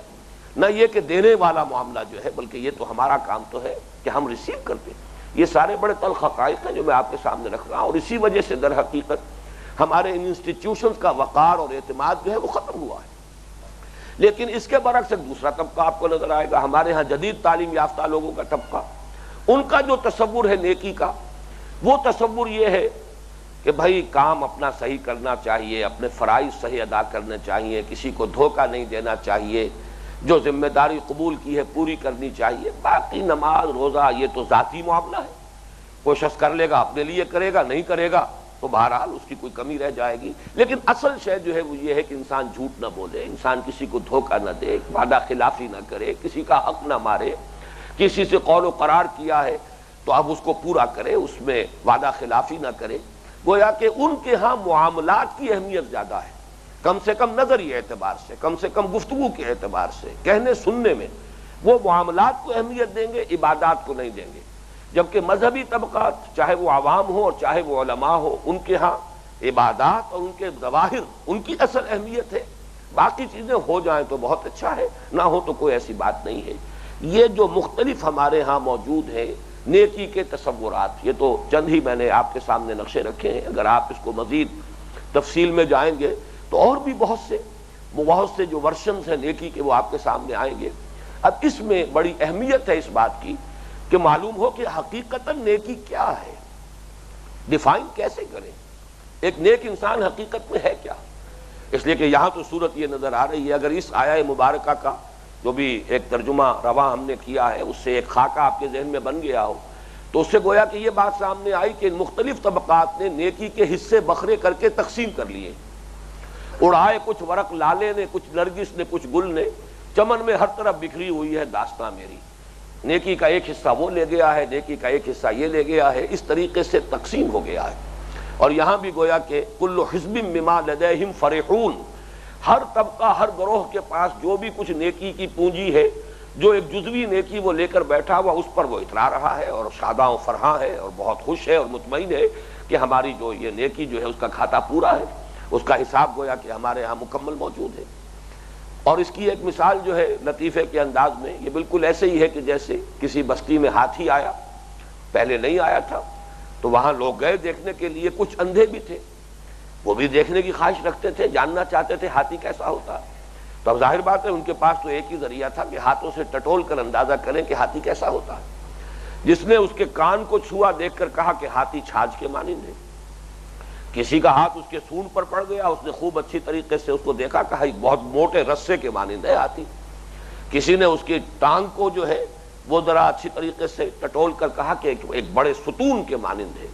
نہ یہ کہ دینے والا معاملہ جو ہے، بلکہ یہ تو ہمارا کام تو ہے کہ ہم ریسیو کرتے ہیں۔ یہ سارے بڑے تلخ حقائق ہیں جو میں آپ کے سامنے رکھ رہا ہوں، اور اسی وجہ سے در حقیقت ہمارے ان انسٹیٹیوشنز کا وقار اور اعتماد جو ہے وہ ختم ہوا ہے۔ لیکن اس کے برعکس ایک دوسرا طبقہ آپ کو نظر آئے گا، ہمارے ہاں جدید تعلیم یافتہ لوگوں کا طبقہ، ان کا جو تصور ہے نیکی کا، وہ تصور یہ ہے کہ بھائی کام اپنا صحیح کرنا چاہیے، اپنے فرائض صحیح ادا کرنے چاہیے، کسی کو دھوکہ نہیں دینا چاہیے، جو ذمہ داری قبول کی ہے پوری کرنی چاہیے، باقی نماز روزہ یہ تو ذاتی معاملہ ہے، کوئی شخص کر لے گا اپنے لیے کرے گا، نہیں کرے گا تو بہرحال اس کی کوئی کمی رہ جائے گی، لیکن اصل شے جو ہے وہ یہ ہے کہ انسان جھوٹ نہ بولے، انسان کسی کو دھوکہ نہ دے، وعدہ خلافی نہ کرے، کسی کا حق نہ مارے، کسی سے قول و قرار کیا ہے تو اب اس کو پورا کرے، اس میں وعدہ خلافی نہ کرے۔ گویا کہ ان کے ہاں معاملات کی اہمیت زیادہ ہے، کم سے کم نظری اعتبار سے، کم سے کم گفتگو کے اعتبار سے، کہنے سننے میں وہ معاملات کو اہمیت دیں گے، عبادات کو نہیں دیں گے، جبکہ مذہبی طبقات چاہے وہ عوام ہو اور چاہے وہ علماء ہو، ان کے ہاں عبادات اور ان کے ظواہر ان کی اصل اہمیت ہے، باقی چیزیں ہو جائیں تو بہت اچھا ہے، نہ ہو تو کوئی ایسی بات نہیں ہے۔ یہ جو مختلف ہمارے ہاں موجود ہیں نیکی کے تصورات، یہ تو چند ہی میں نے آپ کے سامنے نقشے رکھے ہیں، اگر آپ اس کو مزید تفصیل میں جائیں گے تو اور بھی بہت سے جو ورشنز ہیں نیکی کے وہ آپ کے سامنے آئیں گے۔ اب اس میں بڑی اہمیت ہے اس بات کی کہ معلوم ہو کہ حقیقتاً نیکی کیا ہے، ڈیفائن کیسے کریں، ایک نیک انسان حقیقت میں ہے کیا۔ اس لیے کہ یہاں تو صورت یہ نظر آ رہی ہے، اگر اس آیہ مبارکہ کا جو بھی ایک ترجمہ رواں ہم نے کیا ہے اس سے ایک خاکہ آپ کے ذہن میں بن گیا ہو تو اس سے گویا کہ یہ بات سامنے آئی کہ مختلف طبقات نے نیکی کے حصے بکھرے کر کے تقسیم کر لیے، اڑائے کچھ ورق لالے نے، کچھ نرگس نے، کچھ گل نے، چمن میں ہر طرف بکھری ہوئی ہے داستاں میری، نیکی کا ایک حصہ وہ لے گیا ہے، نیکی کا ایک حصہ یہ لے گیا ہے، اس طریقے سے تقسیم ہو گیا ہے۔ اور یہاں بھی گویا کہ کل حزب بما لدیہم فرحون، ہر طبقہ ہر گروہ کے پاس جو بھی کچھ نیکی کی پونجی ہے، جو ایک جزوی نیکی وہ لے کر بیٹھا ہوا اس پر وہ اترا رہا ہے اور شاداں و فرحاں ہے اور بہت خوش ہے اور مطمئن ہے کہ ہماری جو یہ نیکی جو ہے اس کا کھاتا پورا ہے، اس کا حساب گویا کہ ہمارے ہاں مکمل موجود ہے۔ اور اس کی ایک مثال جو ہے لطیفے کے انداز میں یہ بالکل ایسے ہی ہے کہ جیسے کسی بستی میں ہاتھی آیا، پہلے نہیں آیا تھا تو وہاں لوگ گئے دیکھنے کے لیے، کچھ اندھے بھی تھے، وہ بھی دیکھنے کی خواہش رکھتے تھے، جاننا چاہتے تھے ہاتھی کیسا ہوتا ہے، تو اب ظاہر بات ہے ان کے پاس تو ایک ہی ذریعہ تھا کہ ہاتھوں سے ٹٹول کر اندازہ کریں کہ ہاتھی کیسا ہوتا ہے۔ جس نے اس کے کان کو چھوا دیکھ کر کہا کہ ہاتھی چھاج کے مانند ہے، کسی کا ہاتھ اس کے سونڈ پر پڑ گیا، اس نے خوب اچھی طریقے سے اس کو دیکھا، کہا بہت موٹے رسے کے مانند ہے ہاتھی، کسی نے اس کی ٹانگ کو جو ہے وہ ذرا اچھی طریقے سے ٹٹول کر کہا کہ ایک بڑے ستون کے مانند ہے،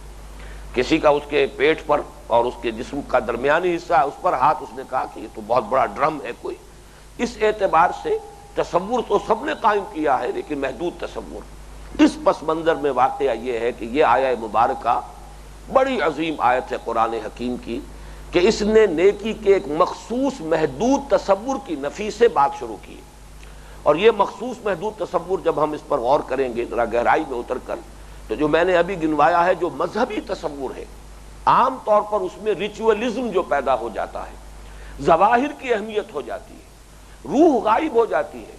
کسی کا اس کے پیٹ پر اور اس کے جسم کا درمیانی حصہ اس پر ہاتھ، اس نے کہا کہ یہ تو بہت بڑا ڈرم ہے کوئی۔ اس اعتبار سے تصور تو سب نے قائم کیا ہے لیکن محدود تصور۔ اس پس منظر میں واقعہ یہ ہے کہ یہ آیہ مبارکہ بڑی عظیم آیت ہے قرآن حکیم کی کہ اس نے نیکی کے ایک مخصوص محدود تصور کی نفی سے بات شروع کی، اور یہ مخصوص محدود تصور جب ہم اس پر غور کریں گے ذرا گہرائی میں اتر کر تو جو میں نے ابھی گنوایا ہے جو مذہبی تصور ہے، عام طور پر اس میں ریچولزم جو پیدا ہو جاتا ہے، ظواہر کی اہمیت ہو جاتی ہے، روح غائب ہو جاتی ہے،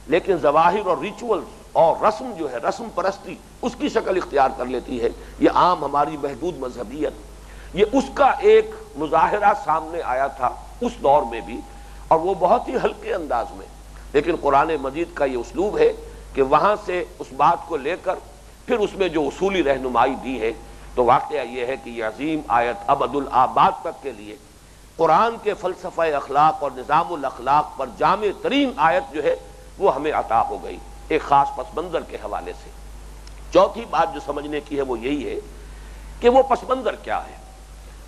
لیکن ظواہر اور ریچولز اور رسم جو ہے، رسم پرستی اس کی شکل اختیار کر لیتی ہے۔ یہ عام ہماری محدود مذہبیت، یہ اس کا ایک مظاہرہ سامنے آیا تھا اس دور میں بھی، اور وہ بہت ہی ہلکے انداز میں، لیکن قرآن مجید کا یہ اسلوب ہے کہ وہاں سے اس بات کو لے کر پھر اس میں جو اصولی رہنمائی دی ہے، تو واقعہ یہ ہے کہ یہ عظیم آیت ابد الآباد تک کے لیے قرآن کے فلسفہ اخلاق اور نظام الاخلاق پر جامع ترین آیت جو ہے وہ ہمیں عطا ہو گئی ایک خاص پس منظر کے حوالے سے۔ چوتھی بات جو سمجھنے کی ہے وہ یہی ہے کہ وہ پس منظر کیا ہے،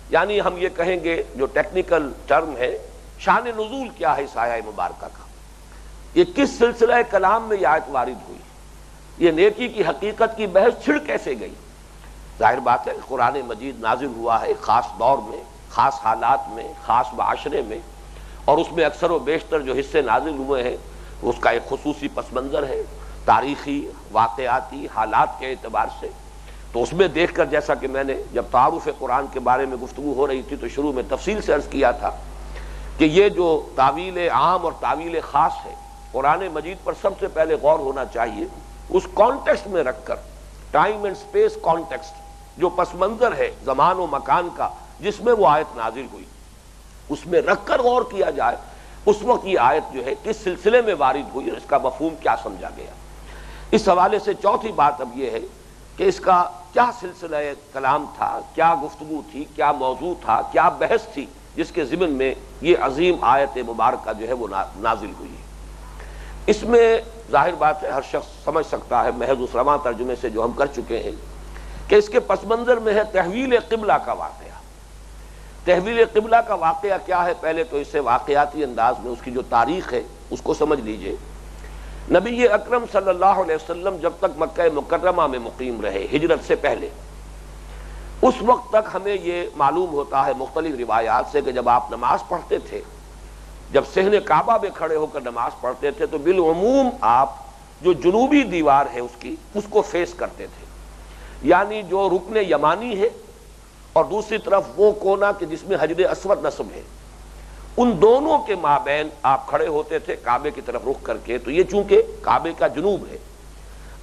یعنی ہم یہ کہیں گے جو ٹیکنیکل ٹرم ہے، شان نزول کیا ہے اس آیہ مبارکہ کا، یہ کس سلسلہ کلام میں یہ آیت وارد ہوئی، یہ نیکی کی حقیقت کی بحث چھڑ کیسے گئی۔ ظاہر بات ہے قرآن مجید نازل ہوا ہے ایک خاص دور میں، خاص حالات میں، خاص معاشرے میں، اور اس میں اکثر و بیشتر جو حصے نازل ہوئے ہیں اس کا ایک خصوصی پس منظر ہے، تاریخی واقعاتی حالات کے اعتبار سے۔ تو اس میں دیکھ کر، جیسا کہ میں نے جب تعارف قرآن کے بارے میں گفتگو ہو رہی تھی تو شروع میں تفصیل سے عرض کیا تھا کہ یہ جو تعویل عام اور تعویل خاص ہے، قرآن مجید پر سب سے پہلے غور ہونا چاہیے اس کانٹیکسٹ میں رکھ کر، ٹائم اینڈ سپیس کانٹیکسٹ، جو پس منظر ہے زمان و مکان کا جس میں وہ آیت نازل ہوئی، اس میں رکھ کر غور کیا جائے اس وقت یہ آیت جو ہے کس سلسلے میں وارد ہوئی اور اس کا مفہوم کیا سمجھا گیا۔ اس حوالے سے چوتھی بات اب یہ ہے کہ اس کا کیا سلسلہ کلام تھا، کیا گفتگو تھی، کیا موضوع تھا، کیا بحث تھی جس کے ضمن میں یہ عظیم آیت مبارکہ جو ہے وہ نازل ہوئی ہے۔ اس میں ظاہر بات ہے ہر شخص سمجھ سکتا ہے محض اس رواں ترجمے سے جو ہم کر چکے ہیں کہ اس کے پس منظر میں ہے تحویل قبلہ کا واقعہ۔ تحویل قبلہ کا واقعہ کیا ہے، پہلے تو اسے واقعاتی انداز میں اس کی جو تاریخ ہے اس کو سمجھ لیجئے۔ نبی اکرم صلی اللہ علیہ وسلم جب تک مکہ مکرمہ میں مقیم رہے ہجرت سے پہلے، اس وقت تک ہمیں یہ معلوم ہوتا ہے مختلف روایات سے کہ جب آپ نماز پڑھتے تھے، جب صحن کعبہ میں کھڑے ہو کر نماز پڑھتے تھے تو بالعموم آپ جو جنوبی دیوار ہے اس کو فیس کرتے تھے، یعنی جو رکن یمانی ہے اور دوسری طرف وہ کونا کہ جس میں حجر اسود نصب ہے، ان دونوں کے مابین آپ کھڑے ہوتے تھے کعبے کی طرف رخ کر کے۔ تو یہ چونکہ کعبے کا جنوب ہے،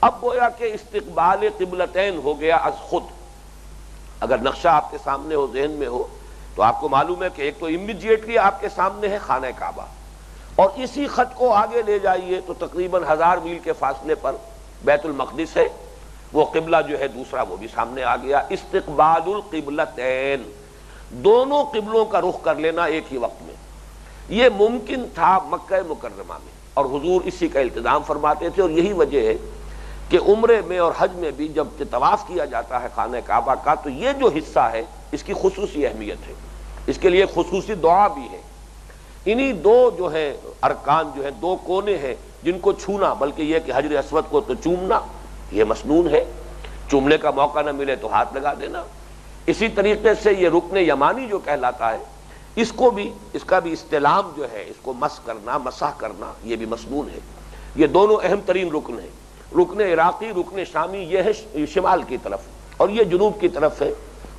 اب گویا کہ استقبال قبلتین ہو گیا از خود۔ اگر نقشہ آپ کے سامنے ہو، ذہن میں ہو، تو آپ کو معلوم ہے کہ ایک تو امیڈیٹلی آپ کے سامنے ہے خانہ کعبہ، اور اسی خط کو آگے لے جائیے تو تقریباً 1000 میل کے فاصلے پر بیت المقدس ہے، وہ قبلہ جو ہے دوسرا وہ بھی سامنے آ گیا۔ استقبال القبلتین، دونوں قبلوں کا رخ کر لینا ایک ہی وقت میں، یہ ممکن تھا مکہ مکرمہ میں، اور حضور اسی کا التزام فرماتے تھے۔ اور یہی وجہ ہے کہ عمرے میں اور حج میں بھی جب طواف کیا جاتا ہے خانہ کعبہ کا تو یہ جو حصہ ہے اس کی خصوصی اہمیت ہے، اس کے لیے خصوصی دعا بھی ہے۔ انہی دو جو ہے ارکان جو ہیں، دو کونے ہیں جن کو چھونا، بلکہ یہ کہ حجر اسود کو تو چومنا یہ مسنون ہے، چومنے کا موقع نہ ملے تو ہاتھ لگا دینا۔ اسی طریقے سے یہ رکن یمانی جو کہلاتا ہے، اس کا بھی استلام جو ہے، اس کو مس کرنا، مسح کرنا، یہ بھی مسنون ہے۔ یہ دونوں اہم ترین رکن ہیں، رکن عراقی، رکن شامی، یہ ہے شمال کی طرف، اور یہ جنوب کی طرف ہے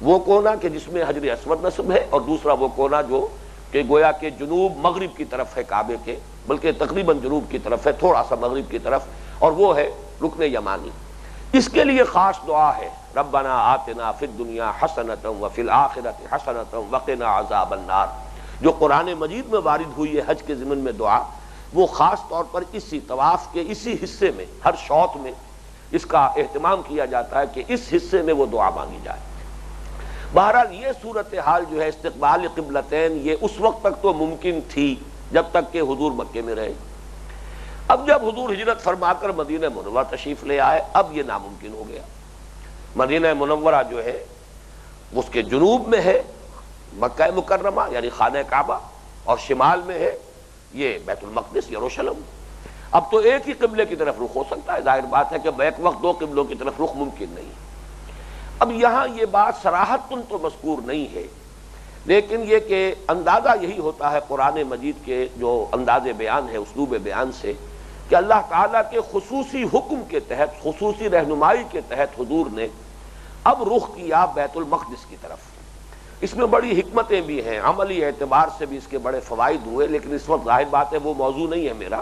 وہ کونا کہ جس میں حجر اسود نصب ہے، اور دوسرا وہ کونا جو کہ گویا کہ جنوب مغرب کی طرف ہے کعبے کے، بلکہ تقریباً جنوب کی طرف ہے، تھوڑا سا مغرب کی طرف، اور وہ ہے رکن یمانی۔ اس کے لیے خاص دعا ہے، ربنا آتنا فی الدنیا حسنۃ وفی الآخرۃ حسنۃ وقنا عذاب النار، جو قرآن مجید میں وارد ہوئی ہے حج کے ضمن میں دعا، وہ خاص طور پر اسی طواف کے اسی حصے میں، ہر شوط میں اس کا اہتمام کیا جاتا ہے کہ اس حصے میں وہ دعا مانگی جائے۔ بہرحال یہ صورتحال جو ہے استقبال قبلتین، یہ اس وقت تک تو ممکن تھی جب تک کہ حضور مکے میں رہے۔ اب جب حضور ہجرت فرما کر مدینہ منورہ تشریف لے آئے، اب یہ ناممکن ہو گیا۔ مدینہ منورہ جو ہے اس کے جنوب میں ہے مکہ مکرمہ یعنی خانہ کعبہ، اور شمال میں ہے یہ بیت المقدس یروشلم۔ اب تو ایک ہی قبلے کی طرف رخ ہو سکتا ہے، ظاہر بات ہے کہ بیک وقت دو قبلوں کی طرف رخ ممکن نہیں۔ اب یہاں یہ بات صراحتاً تو مذکور نہیں ہے، لیکن یہ کہ اندازہ یہی ہوتا ہے قرآن مجید کے جو انداز بیان ہے، اسلوب بیان سے، کہ اللہ تعالیٰ کے خصوصی حکم کے تحت، خصوصی رہنمائی کے تحت حضور نے اب رخ کیا بیت المقدس کی طرف۔ اس میں بڑی حکمتیں بھی ہیں، عملی اعتبار سے بھی اس کے بڑے فوائد ہوئے، لیکن اس وقت ظاہر بات ہے وہ موضوع نہیں ہے میرا،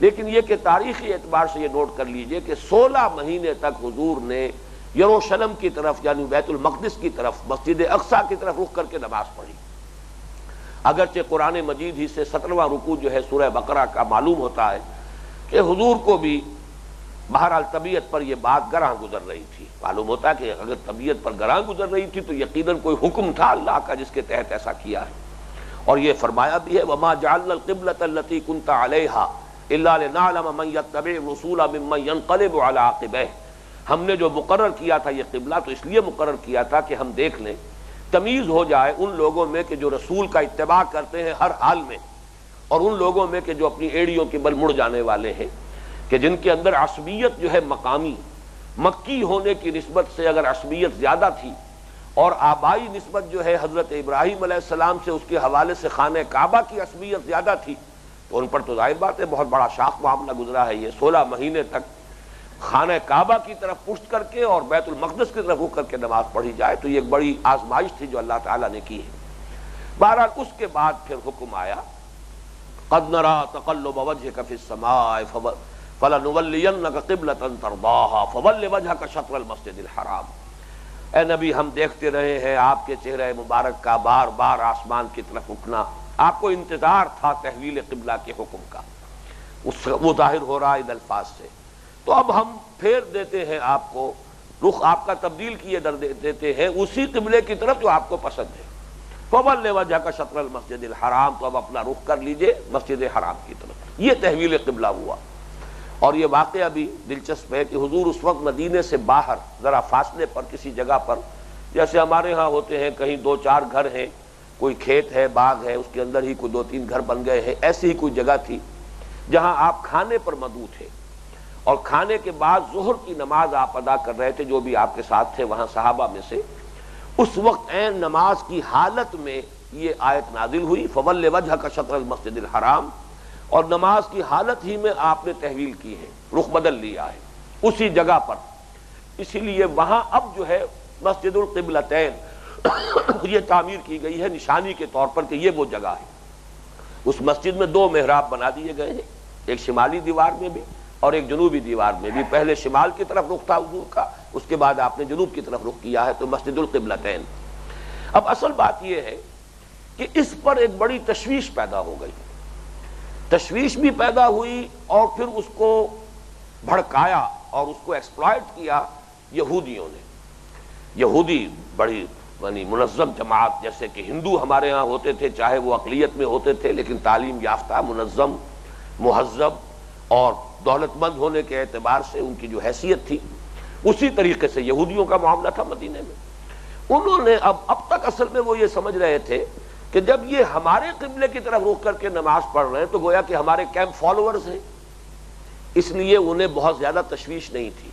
لیکن یہ کہ تاریخی اعتبار سے یہ نوٹ کر لیجئے کہ 16 مہینے تک حضور نے یروشلم کی طرف یعنی بیت المقدس کی طرف، مسجد اقصیٰ کی طرف رخ کر کے نماز پڑھی۔ اگرچہ قرآن مجید ہی سے 17واں رکوع جو ہے سورہ بقرہ کا معلوم ہوتا ہے کہ حضور کو بھی بہرحال طبیعت پر یہ بات گراں گزر رہی تھی. معلوم ہوتا ہے کہ اگر طبیعت پر گراں گزر رہی تھی تو یقیناً کوئی حکم تھا اللہ کا جس کے تحت ایسا کیا ہے. اور یہ فرمایا بھی ہے وَمَا جَعَلْنَا الْقِبْلَةَ الَّتِي كُنْتَ عَلَيْهَا إِلَّا لِنَعْلَمَ مَن يَتَّبِعُ الرُّسُولَ مِمَّن يَنقَلِبُ عَلَىٰ عَقِبَيْهِ. ہم نے جو مقرر کیا تھا یہ قبلہ تو اس لیے مقرر کیا تھا کہ ہم دیکھ لیں، تمیز ہو جائے ان لوگوں میں کہ جو رسول کا اتباع کرتے ہیں ہر حال میں، اور ان لوگوں میں کہ جو اپنی ایڑیوں کے بل مڑ جانے والے ہیں، کہ جن کے اندر عصبیت جو ہے مقامی مکی ہونے کی نسبت سے اگر عصبیت زیادہ تھی اور آبائی نسبت جو ہے حضرت ابراہیم علیہ السلام سے اس کے حوالے سے خانہ کعبہ کی عصبیت زیادہ تھی، تو ان پر تو ظاہر بات ہے بہت بڑا شاق معاملہ گزرا ہے. یہ 16 مہینے تک خانہ کعبہ کی طرف پشت کر کے اور بیت المقدس کی طرف رخ کر کے نماز پڑھی جائے تو یہ ایک بڑی آزمائش تھی جو اللہ تعالیٰ نے کی ہے. بہرحال اس کے بعد پھر حکم آیا قد نرى تقلب وجهك في السماء فلنولينك قبلة ترضاها فول وجهك شطر المسجد الحرام. اے نبی ہم دیکھتے رہے ہیں آپ کے چہرہ مبارک کا بار بار آسمان کی طرف اٹھنا، آپ کو انتظار تھا تحویل قبلہ کے حکم کا، وہ ظاہر ہو رہا ہے ان الفاظ سے. تو اب ہم پھیر دیتے ہیں آپ کو، رخ آپ کا تبدیل کیے دیتے ہیں اسی قبلے کی طرف جو آپ کو پسند ہے. فول وجهك شطر المسجد الحرام، تو اب اپنا رخ کر لیجئے مسجد حرام کی طرف. یہ تحویل قبلہ ہوا. اور یہ واقعہ بھی دلچسپ ہے کہ حضور اس وقت مدینے سے باہر ذرا فاصلے پر کسی جگہ پر، جیسے ہمارے ہاں ہوتے ہیں کہیں 2-4 گھر ہیں، کوئی کھیت ہے، باغ ہے، اس کے اندر ہی کوئی 2-3 گھر بن گئے ہیں، ایسی ہی کوئی جگہ تھی جہاں آپ کھانے پر مدعو تھے، اور کھانے کے بعد ظہر کی نماز آپ ادا کر رہے تھے جو بھی آپ کے ساتھ تھے وہاں صحابہ میں سے. اس وقت عین نماز کی حالت میں یہ آیت نازل ہوئی فول وجهك شطر المسجد الحرام، اور نماز کی حالت ہی میں آپ نے تحویل کی ہے، رخ بدل لیا ہے اسی جگہ پر. اسی لیے وہاں اب جو ہے مسجد القبلتین یہ تعمیر کی گئی ہے نشانی کے طور پر کہ یہ وہ جگہ ہے. اس مسجد میں 2 محراب بنا دیے گئے ہیں، ایک شمالی دیوار میں بھی اور ایک جنوبی دیوار میں بھی. پہلے شمال کی طرف رخ تھا حضور کا، اس کے بعد آپ نے جنوب کی طرف رخ کیا ہے، تو مسجد القبلتین. اب اصل بات یہ ہے کہ اس پر ایک بڑی تشویش پیدا ہو گئی. تشویش بھی پیدا ہوئی اور پھر اس کو بھڑکایا اور اس کو ایکسپلائٹ کیا یہودیوں نے. یہودی بڑی منظم جماعت، جیسے کہ ہندو ہمارے ہاں ہوتے تھے، چاہے وہ اقلیت میں ہوتے تھے لیکن تعلیم یافتہ، منظم، مہذب اور دولت مند ہونے کے اعتبار سے ان کی جو حیثیت تھی، اسی طریقے سے یہودیوں کا معاملہ تھا مدینے میں. انہوں نے اب تک اصل میں وہ یہ سمجھ رہے تھے کہ جب یہ ہمارے قبلے کی طرف رخ کر کے نماز پڑھ رہے ہیں تو گویا کہ ہمارے کیمپ فالوورز ہیں، اس لیے انہیں بہت زیادہ تشویش نہیں تھی.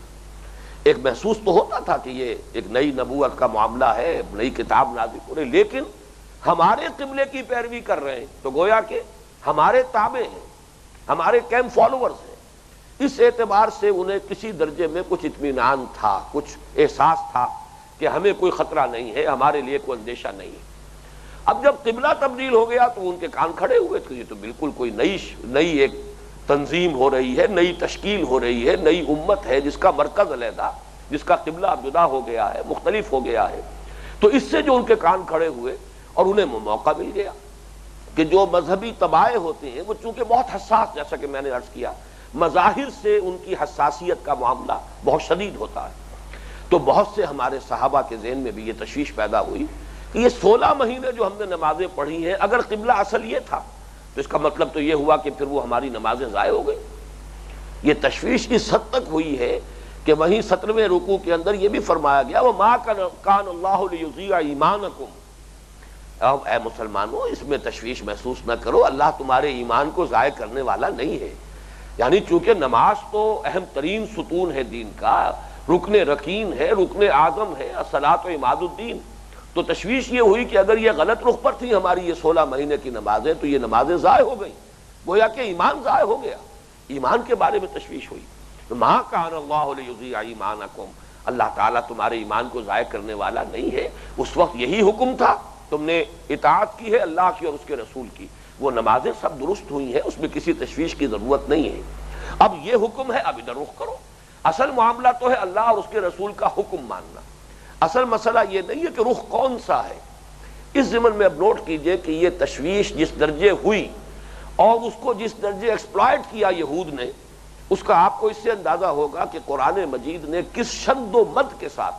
ایک محسوس تو ہوتا تھا کہ یہ ایک نئی نبوت کا معاملہ ہے، نئی کتاب نازل ہو رہی، لیکن ہمارے قبلے کی پیروی کر رہے ہیں تو گویا کہ ہمارے تابع ہیں، ہمارے کیمپ فالوورز ہیں. اس اعتبار سے انہیں کسی درجے میں کچھ اطمینان تھا، کچھ احساس تھا کہ ہمیں کوئی خطرہ نہیں ہے، ہمارے لیے کوئی اندیشہ نہیں ہے. اب جب قبلہ تبدیل ہو گیا تو ان کے کان کھڑے ہوئے کہ یہ تو بالکل کوئی نئی ایک تنظیم ہو رہی ہے، نئی تشکیل ہو رہی ہے، نئی امت ہے جس کا مرکز علیحدہ، جس کا قبلہ اب جدا ہو گیا ہے، مختلف ہو گیا ہے. تو اس سے جو ان کے کان کھڑے ہوئے اور انہیں موقع مل گیا کہ جو مذہبی تباہ ہوتے ہیں وہ چونکہ بہت حساس، جیسا کہ میں نے عرض کیا، مظاہر سے ان کی حساسیت کا معاملہ بہت شدید ہوتا ہے. تو بہت سے ہمارے صحابہ کے ذہن میں بھی یہ تشویش پیدا ہوئی کہ یہ 16 مہینے جو ہم نے نمازیں پڑھی ہیں، اگر قبلہ اصل یہ تھا تو اس کا مطلب تو یہ ہوا کہ پھر وہ ہماری نمازیں ضائع ہو گئی. یہ تشویش اس حد تک ہوئی ہے کہ وہیں 17ویں رکوع کے اندر یہ بھی فرمایا گیا وَمَا كَانَ اللَّهُ لِيُضِيعَ إِيمَانَكُمْ. اب اے مسلمانوں اس میں تشویش محسوس نہ کرو، اللہ تمہارے ایمان کو ضائع کرنے والا نہیں ہے. یعنی چونکہ نماز تو اہم ترین ستون ہے دین کا، رکن رکین ہے، رکن اعظم ہے، الصلاۃ و عماد الدین. تو تشویش یہ ہوئی کہ اگر یہ غلط رخ پر تھی ہماری یہ 16 مہینے کی نمازیں تو یہ نمازیں ضائع ہو گئیں، گویا کہ ایمان ضائع ہو گیا. ایمان کے بارے میں تشویش ہوئی. مَا كَانَ اللَّهُ لِيُضِيعَ إِيمَانَكُمْ، اللہ تعالیٰ تمہارے ایمان کو ضائع کرنے والا نہیں ہے. اس وقت یہی حکم تھا، تم نے اطاعت کی ہے اللہ کی اور اس کے رسول کی، وہ نمازیں سب درست ہوئی ہیں، اس میں کسی تشویش کی ضرورت نہیں ہے. اب یہ حکم ہے، اب ادھر رخ کرو. اصل معاملہ تو ہے اللہ اور اس کے رسول کا حکم ماننا. اصل مسئلہ یہ نہیں ہے کہ رخ کون سا ہے. اس ضمن میں اب نوٹ کیجئے کہ یہ تشویش جس درجے ہوئی اور اس کو جس درجے ایکسپلائٹ کیا یہود نے، اس کا آپ کو اس سے اندازہ ہوگا کہ قرآن مجید نے کس شد و مد کے ساتھ،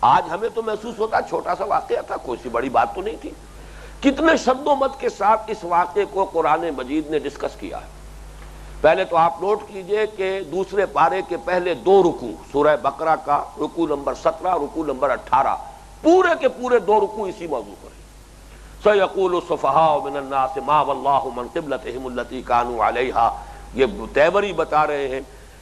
آج ہمیں تو محسوس ہوتا چھوٹا سا واقعہ تھا، کوئی سی بڑی بات تو نہیں تھی، کتنے شد و مد کے ساتھ اس واقعے کو قرآن مجید نے ڈسکس کیا ہے۔ پہلے تو آپ نوٹ کیجئے کہ دوسرے پارے کے پہلے 2 رکوع، سورہ بقرہ کا رکوع نمبر 17، رکوع نمبر 18، پورے کے پورے 2 رکوع اسی موضوع پر ہیں۔ سَيَقُولُ السُّفَهَاءُ مِنَ النَّاسِ مَا وَلَّاهُ مَنْ قِبْلَتِهِمُ الَّتِي كَانُوا عَلَيْهَا، یہ تیوری بتا رہے ہیں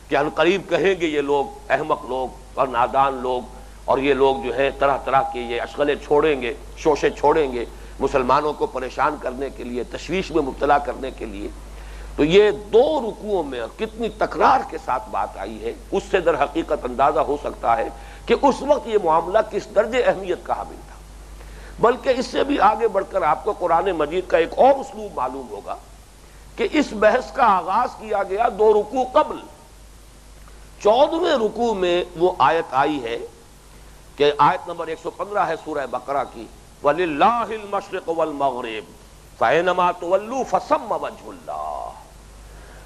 کہ ان قریب کہیں گے یہ لوگ احمق لوگ اور نادان لوگ، اور یہ لوگ جو ہیں طرح طرح کے یہ اشغلیں چھوڑیں گے، شوشے چھوڑیں گے مسلمانوں کو پریشان کرنے کے لیے، تشویش میں مبتلا کرنے کے لیے۔ تو یہ 2 رکوعوں میں کتنی تکرار کے ساتھ بات آئی ہے، اس سے در حقیقت اندازہ ہو سکتا ہے کہ اس وقت یہ معاملہ کس درجے اہمیت کا حامل تھا۔ بلکہ اس سے بھی آگے بڑھ کر آپ کو قرآن مجید کا ایک اور اسلوب معلوم ہوگا کہ اس بحث کا آغاز کیا گیا 2 رکوع قبل۔ 14ویں رکوع میں وہ آیت آئی ہے کہ آیت نمبر 115 ہے سورہ بقرہ کی، وَلِلَّهِ الْمَشْرِقُ وَالْمَغْرِبُ فَأَيْنَمَا تُوَلُّوا فَثَمَّ وَجْهُ اللَّهِ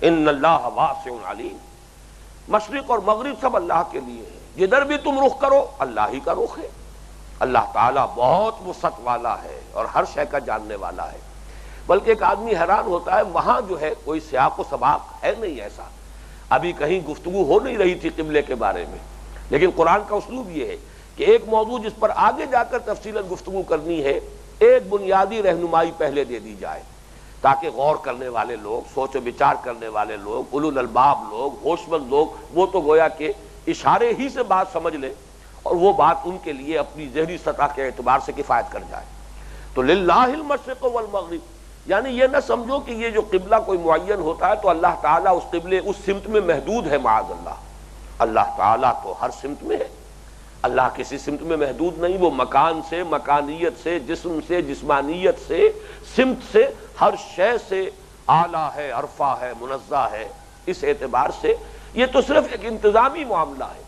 إِنَّ اللَّهَ وَاسِعٌ عَلِيمٌ۔ مشرق اور مغرب سب اللہ کے لیے ہے، جدھر بھی تم رخ کرو اللہ ہی کا رخ ہے۔ اللہ تعالیٰ بہت وسعت والا ہے اور ہر شے کا جاننے والا ہے۔ بلکہ ایک آدمی حیران ہوتا ہے، وہاں جو ہے کوئی سیاق و سباق ہے نہیں ایسا، ابھی کہیں گفتگو ہو نہیں رہی تھی قبلے کے بارے میں، لیکن قرآن کا اسلوب یہ ہے کہ ایک موضوع جس پر آگے جا کر تفصیلاً گفتگو کرنی ہے، ایک بنیادی رہنمائی پہلے دے دی جائے تاکہ غور کرنے والے لوگ، سوچ و بچار کرنے والے لوگ، اولو الالباب لوگ، ہوش مند لوگ، وہ تو گویا کہ اشارے ہی سے بات سمجھ لیں اور وہ بات ان کے لیے اپنی ذہنی سطح کے اعتبار سے کفایت کر جائے۔ تو للہ المشرق والمغرب، یعنی یہ نہ سمجھو کہ یہ جو قبلہ کوئی معین ہوتا ہے تو اللہ تعالیٰ اس قبلے اس سمت میں محدود ہے، معاذ اللہ۔ اللہ تعالیٰ تو ہر سمت میں ہے، اللہ کسی سمت میں محدود نہیں، وہ مکان سے، مکانیت سے، جسم سے، جسمانیت سے، سمت سے، ہر شے سے اعلیٰ ہے، عرفہ ہے، منزہ ہے۔ اس اعتبار سے یہ تو صرف ایک انتظامی معاملہ ہے،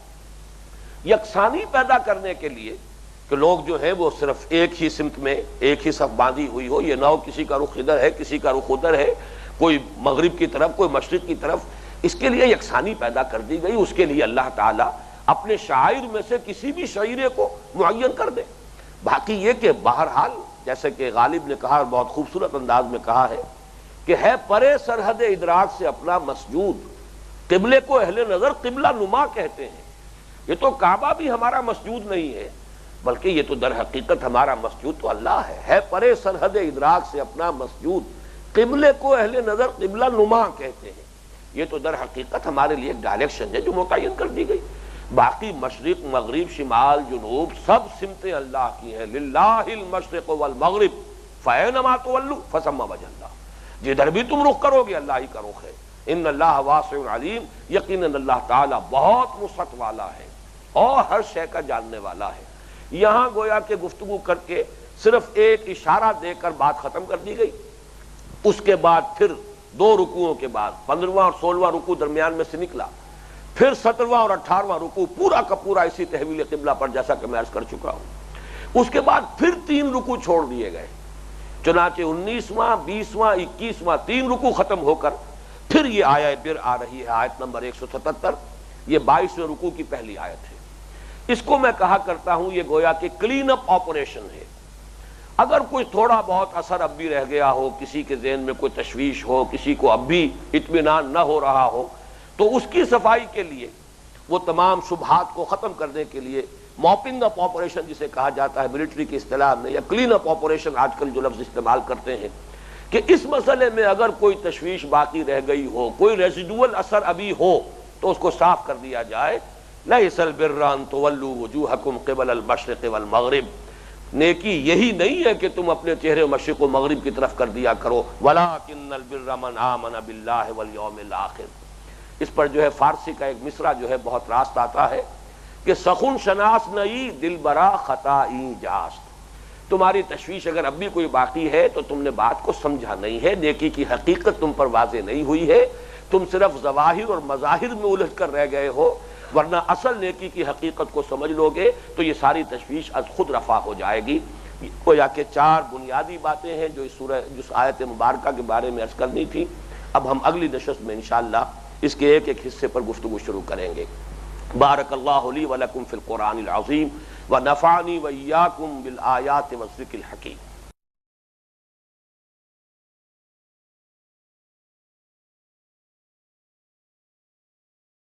یکسانی پیدا کرنے کے لیے کہ لوگ جو ہیں وہ صرف ایک ہی سمت میں ایک ہی صف باندھی ہوئی ہو، یہ نہ ہو کسی کا رخ ادھر ہے کسی کا رخ ادھر ہے، کوئی مغرب کی طرف کوئی مشرق کی طرف، اس کے لیے یکسانی پیدا کر دی گئی۔ اس کے لیے اللہ تعالیٰ اپنے شاعر میں سے کسی بھی شعیرے کو معین کر دے۔ باقی یہ کہ بہرحال جیسے کہ غالب نے کہا اور بہت خوبصورت انداز میں کہا ہے کہ ہے پرے سرحد ادراک سے اپنا مسجود، قبلے کو اہل نظر قبلہ نما کہتے ہیں۔ یہ تو کعبہ بھی ہمارا مسجود نہیں ہے، بلکہ یہ تو در حقیقت ہمارا مسجود تو اللہ ہے پرے سرحد ادراک سے اپنا مسجود، قبلے کو اہل نظر قبلہ نما کہتے ہیں۔ یہ تو در حقیقت ہمارے لیے ایک ڈائریکشن ہے جو متعین کر دی گئی۔ باقی مشرق، مغرب، شمال، جنوب سب سمتیں اللہ کی ہیں۔ للہ المشرق والمغرب فأینما تولوا فثم وجہ اللہ، جدھر بھی تم رخ کرو گے اللہ ہی کا رخ ہے۔ ان اللہ واسع علیم، یقیناً اللہ تعالیٰ بہت وسعت والا ہے اور ہر شے کا جاننے والا ہے۔ یہاں گویا کہ گفتگو کر کے صرف ایک اشارہ دے کر بات ختم کر دی گئی۔ اس کے بعد پھر 2 رکوعوں کے بعد 15واں اور 16واں رکوع درمیان میں سے نکلا، پھر 17واں اور 18واں رکوع پورا کا پورا اسی تحویل قبلہ پر، جیسا کہ میں عرض کر چکا ہوں۔ اس کے بعد پھر 3 رکوع چھوڑ دیے گئے، چنانچہ 19واں، 20واں، 21واں 3 رکوع ختم ہو کر پھر یہ آیت پھر آ رہی ہے، آیت نمبر 177، یہ 22ویں رکوع کی پہلی آیت ہے۔ اس کو میں کہا کرتا ہوں یہ گویا کہ کلین اپ آپریشن ہے۔ اگر کوئی تھوڑا بہت اثر اب بھی رہ گیا ہو، کسی کے ذہن میں کوئی تشویش ہو، کسی کو اب بھی اطمینان نہ ہو رہا ہو، تو اس کی صفائی کے لیے، وہ تمام شبہات کو ختم کرنے کے لیے موپنگ اپ آپریشن جسے کہا جاتا ہے ملٹری کی اصطلاح میں، یا کلین اپ آپریشن آج کل جو لفظ استعمال کرتے ہیں، کہ اس مسئلے میں اگر کوئی تشویش باقی رہ گئی ہو، کوئی ریزیڈول اثر ابھی ہو، تو اس کو صاف کر دیا جائے۔ لَيْسَ الْبِرَّ أَن تُوَلُّوا وُجُوهَكُمْ قِبَلَ الْمَشْرِقِ وَالْمَغْرِبِ، نیکی یہی نہیں ہے کہ تم اپنے چہرے مشرق و مغرب کی طرف کر دیا کرو۔ وَلَٰكِنَّ الْبِرَّ مَنْ آمَنَ بِاللَّهِ وَالْيَوْمِ الْآخِرِ۔ اس پر جو ہے فارسی کا ایک مصرع جو ہے بہت راست آتا ہے کہ سخن شناس نئی دل برا خطائی جاست، تمہاری تشویش اگر اب بھی کوئی باقی ہے تو تم نے بات کو سمجھا نہیں ہے، نیکی کی حقیقت تم پر واضح نہیں ہوئی ہے، تم صرف ظواہر اور مظاہر میں الجھ کر رہ گئے ہو، ورنہ اصل نیکی کی حقیقت کو سمجھ لو گے تو یہ ساری تشویش از خود رفع ہو جائے گی۔ گویا کہ 4 بنیادی باتیں ہیں جو اس سورہ جس آیت مبارکہ کے بارے میں عرض کرنی تھی۔ اب ہم اگلی نشست میں انشاءاللہ اس کے ایک ایک حصے پر گفتگو شروع کریں گے۔ بارک اللہ لی ولکم فی القرآن العظیم ونفعنی وإیاکم بالآیات والذکر الحکیم۔